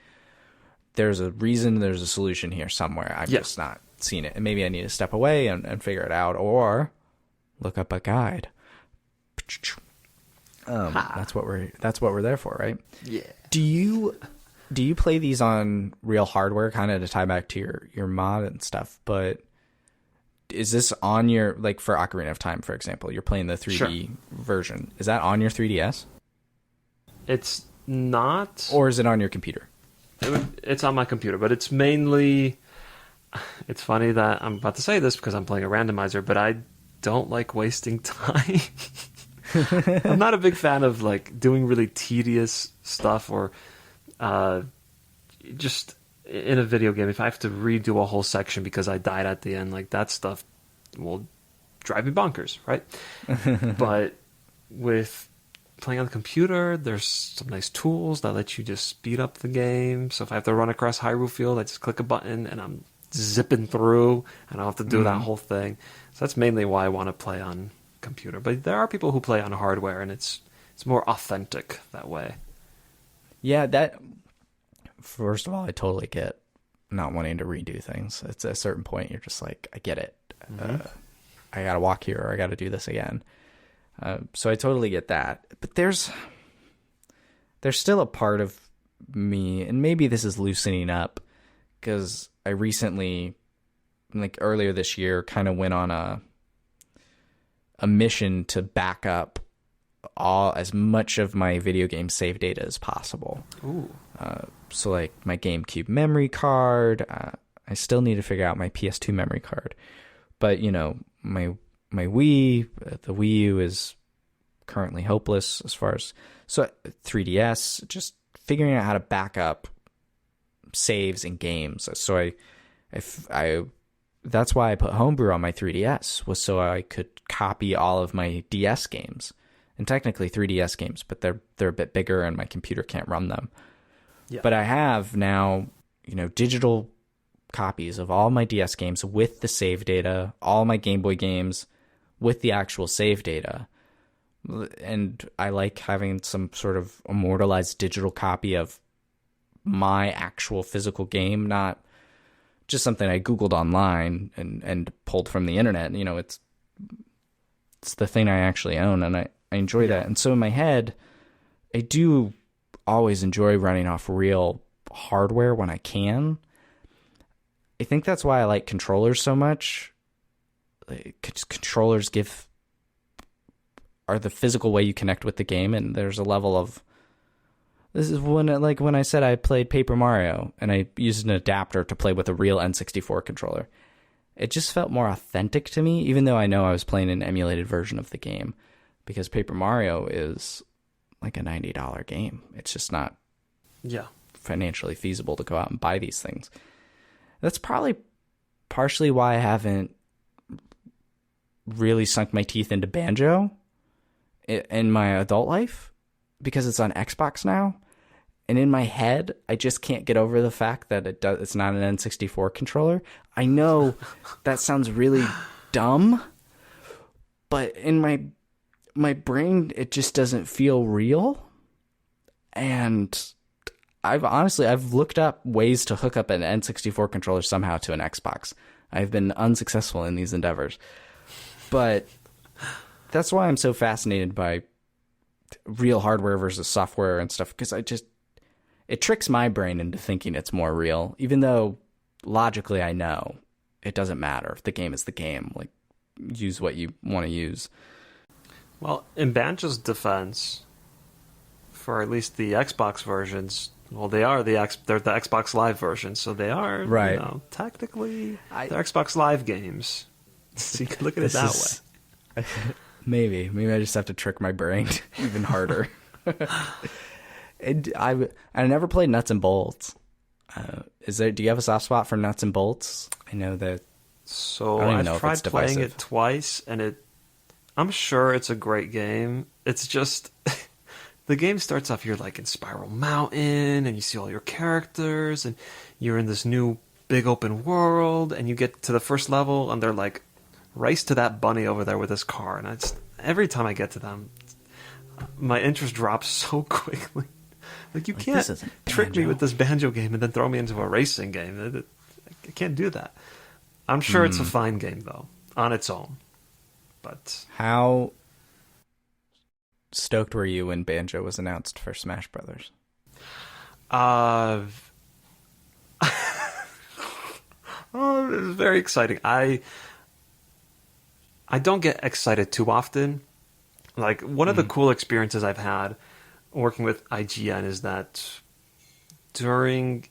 there's a reason, there's a solution here somewhere. I've just not seen it, and maybe I need to step away and figure it out, or look up a guide. That's what we're there for, right? Yeah. Do you play these on real hardware, kind of to tie back to your mod and stuff? But is this on your, like for Ocarina of Time, for example, you're playing the 3D version. Is that on your 3DS? It's not. Or is it on your computer? It's on my computer, but it's mainly. It's funny that I'm about to say this because I'm playing a randomizer, but I don't like wasting time. I'm not a big fan of like doing really tedious stuff, or just in a video game, if I have to redo a whole section because I died at the end, like that stuff will drive me bonkers, right? But with playing on the computer, there's some nice tools that let you just speed up the game. So if I have to run across Hyrule Field, I just click a button and I'm zipping through, and I don't have to do that whole thing. So that's mainly why I want to play on computer. But there are people who play on hardware, and it's more authentic that way. Yeah, that. First of all, I totally get not wanting to redo things. It's at a certain point you're just like, I get it. I gotta walk here, or I gotta do this again. So I totally get that. But there's still a part of me, and maybe this is loosening up, because I recently, like earlier this year, kind of went on a mission to back up as much of my video game save data as possible. Ooh. So like my GameCube memory card, I still need to figure out my PS2 memory card, but you know, my Wii, the Wii U is currently hopeless as far as, so 3DS, just figuring out how to back up saves in games. So I that's why I put Homebrew on my 3DS, was so I could copy all of my DS games, and technically 3DS games, but they're a bit bigger and my computer can't run them. Yeah. But I have now, you know, digital copies of all my DS games with the save data, all my Game Boy games with the actual save data. And I like having some sort of immortalized digital copy of my actual physical game, not just something I Googled online and pulled from the internet. You know, it's the thing I actually own, and I enjoy that. And so in my head, I do always enjoy running off real hardware when I can. I think that's why I like controllers so much. Controllers give are the physical way you connect with the game, and there's a level of this is when I said I played Paper Mario and I used an adapter to play with a real N64 controller. It just felt more authentic to me, even though I know I was playing an emulated version of the game, because Paper Mario is like a $90 game. It's just not financially feasible to go out and buy these things. That's probably partially why I haven't really sunk my teeth into Banjo in my adult life, because it's on Xbox now. And in my head, I just can't get over the fact that it's not an N64 controller. I know that sounds really dumb, but in my brain, it just doesn't feel real. And I've looked up ways to hook up an N64 controller somehow to an Xbox. I've been unsuccessful in these endeavors. But that's why I'm so fascinated by real hardware versus software and stuff, because it tricks my brain into thinking it's more real, even though logically I know it doesn't matter. If the game is the game, like, use what you want to use. Well, in Banjo's defense, for at least the Xbox versions, well, they're the Xbox Live versions, so they are, right. Technically, they're Xbox Live games. So you can look at it that way. Maybe I just have to trick my brain even harder. I never played Nuts and Bolts. Do you have a soft spot for Nuts and Bolts? I know that. So I've tried playing it twice, and I'm sure it's a great game. It's just the game starts off, you're like in Spiral Mountain, and you see all your characters, and you're in this new big open world, and you get to the first level, and they're like, race to that bunny over there with his car, and every time I get to them, my interest drops so quickly. Like, you can't trick me with this Banjo game and then throw me into a racing game. I can't do that. I'm sure it's a fine game, though, on its own. But how stoked were you when Banjo was announced for Smash Brothers? Oh, it was very exciting. I don't get excited too often. Like, one of the cool experiences I've had working with IGN is that it actually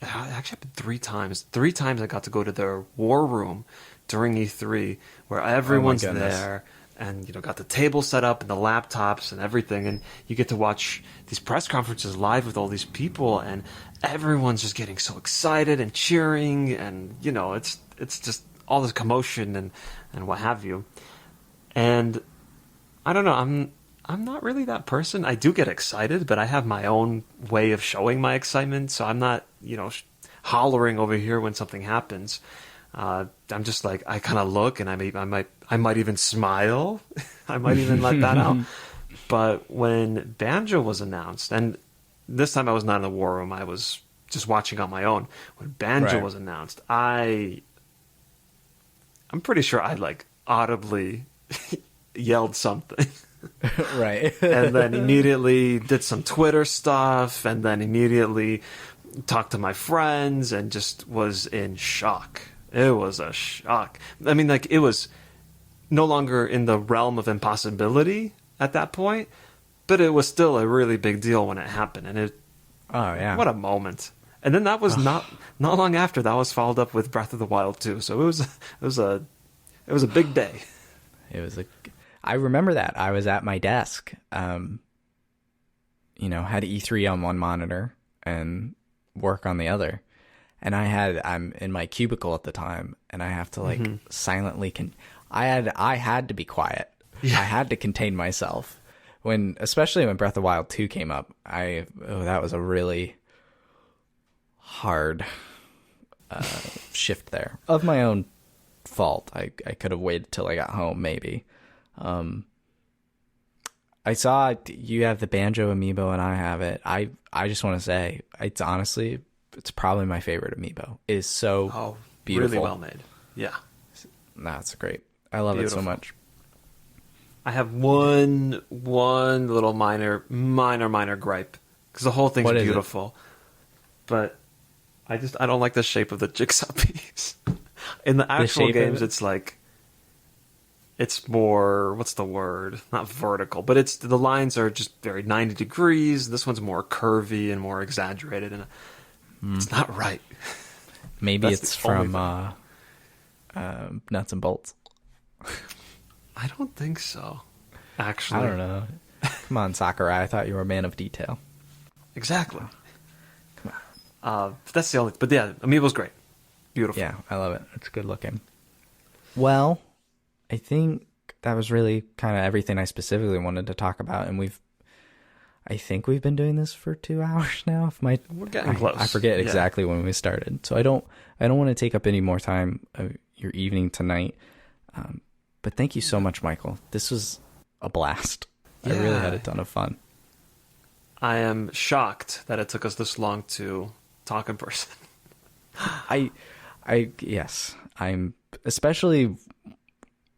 happened 3 times. 3 times I got to go to their war room during E3, where everyone's there, and got the table set up and the laptops and everything, and you get to watch these press conferences live with all these people, and everyone's just getting so excited and cheering, and it's just all this commotion and what have you. And I don't know, I'm not really that person. I do get excited, but I have my own way of showing my excitement, so I'm not, hollering over here when something happens. I'm just like, I kind of look, and I might even smile. I might even let that out. But when Banjo was announced, and this time I was not in the war room, I was just watching on my own. When Banjo was announced, I'm pretty sure I audibly yelled something. Right. And then immediately did some Twitter stuff, and then immediately talked to my friends, and just was in shock. It was a shock. I mean, it was no longer in the realm of impossibility at that point, but it was still a really big deal when it happened. And what a moment. And then that was not long after that was followed up with Breath of the Wild 2. So it was a big day. I remember that. I was at my desk, had E3 on one monitor and work on the other. And I'm in my cubicle at the time, and I have to silently I had to be quiet. Yeah. I had to contain myself especially when Breath of the Wild 2 came up. That was a really hard shift there of my own fault. I could have waited till I got home, maybe. I saw you have the Banjo amiibo and I have it. I just want to say, it's probably my favorite amiibo. It is so beautiful. Really well made. Yeah. That's great. I love it so much. I have one little minor gripe, because the whole thing's beautiful. But I don't like the shape of the jigsaw piece. In the actual games, it's like it's more, what's the word? Not vertical, but the lines are just very 90 degrees. This one's more curvy and more exaggerated, and it's not right. Maybe That's it's the only from Nuts and Bolts. I don't think so, actually. I don't know. Come on, Sakurai. I thought you were a man of detail. Exactly. Come on. That's the only. But yeah, Amiibo's great. Beautiful. Yeah, I love it. It's good looking. Well, I think that was really kind of everything I specifically wanted to talk about, and I think we've been doing this for 2 hours now. We're getting close. I forget exactly when we started, so I don't want to take up any more time of your evening tonight. But thank you so much, Michael. This was a blast. I really had a ton of fun. I am shocked that it took us this long to talk in person. Yes, I'm especially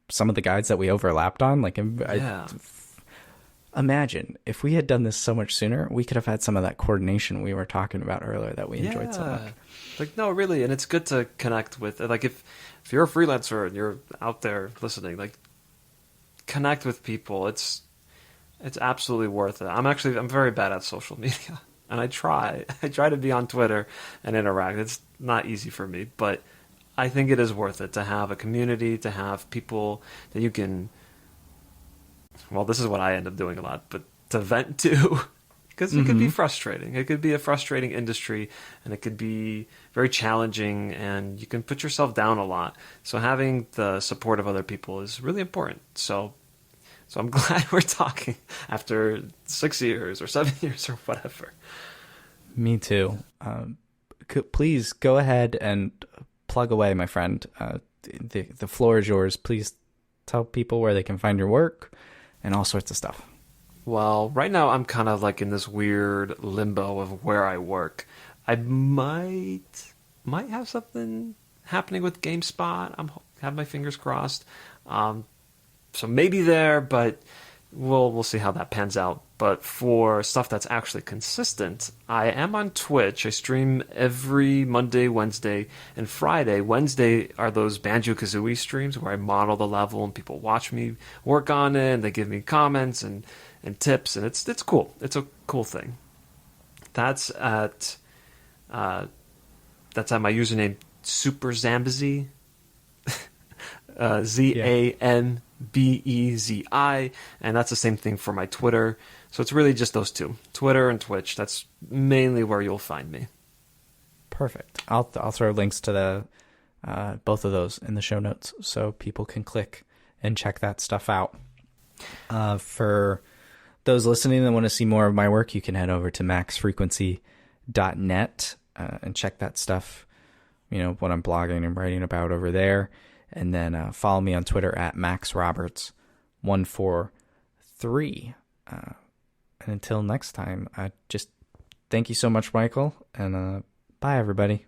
some of the guides that we overlapped on. Like, imagine if we had done this so much sooner, we could have had some of that coordination we were talking about earlier that we enjoyed so much. Like, no, really, and it's good to connect with. Like, if you're a freelancer and you're out there listening, like, connect with people. It's absolutely worth it. I'm very bad at social media, and I try to be on Twitter and interact. It's not easy for me, but I think it is worth it to have a community, to have people that you can, well, this is what I end up doing a lot, but to vent to, because it could be frustrating. It could be a frustrating industry, and it could be very challenging, and you can put yourself down a lot. So having the support of other people is really important. So I'm glad we're talking after 6 years or 7 years or whatever. Me too. Please go ahead and plug away, my friend. The floor is yours. Please tell people where they can find your work and all sorts of stuff. Well, right now I'm kind of like in this weird limbo of where I work. I might have something happening with GameSpot. Have my fingers crossed. So maybe there, but we'll see how that pans out. But for stuff that's actually consistent, I am on Twitch. I stream every Monday, Wednesday, and Friday. Wednesday are those Banjo-Kazooie streams where I model the level and people watch me work on it, and they give me comments and tips, and it's cool. It's a cool thing. That's at my username Super Zambezi. ZANBEZI, and that's the same thing for my Twitter. So it's really just those two, Twitter and Twitch. That's mainly where you'll find me. Perfect. I'll throw links to the both of those in the show notes so people can click and check that stuff out. For those listening that want to see more of my work, you can head over to maxfrequency.net and check that stuff, what I'm blogging and writing about over there. And then follow me on Twitter at maxroberts143. And until next time, just thank you so much, Michael, and bye, everybody.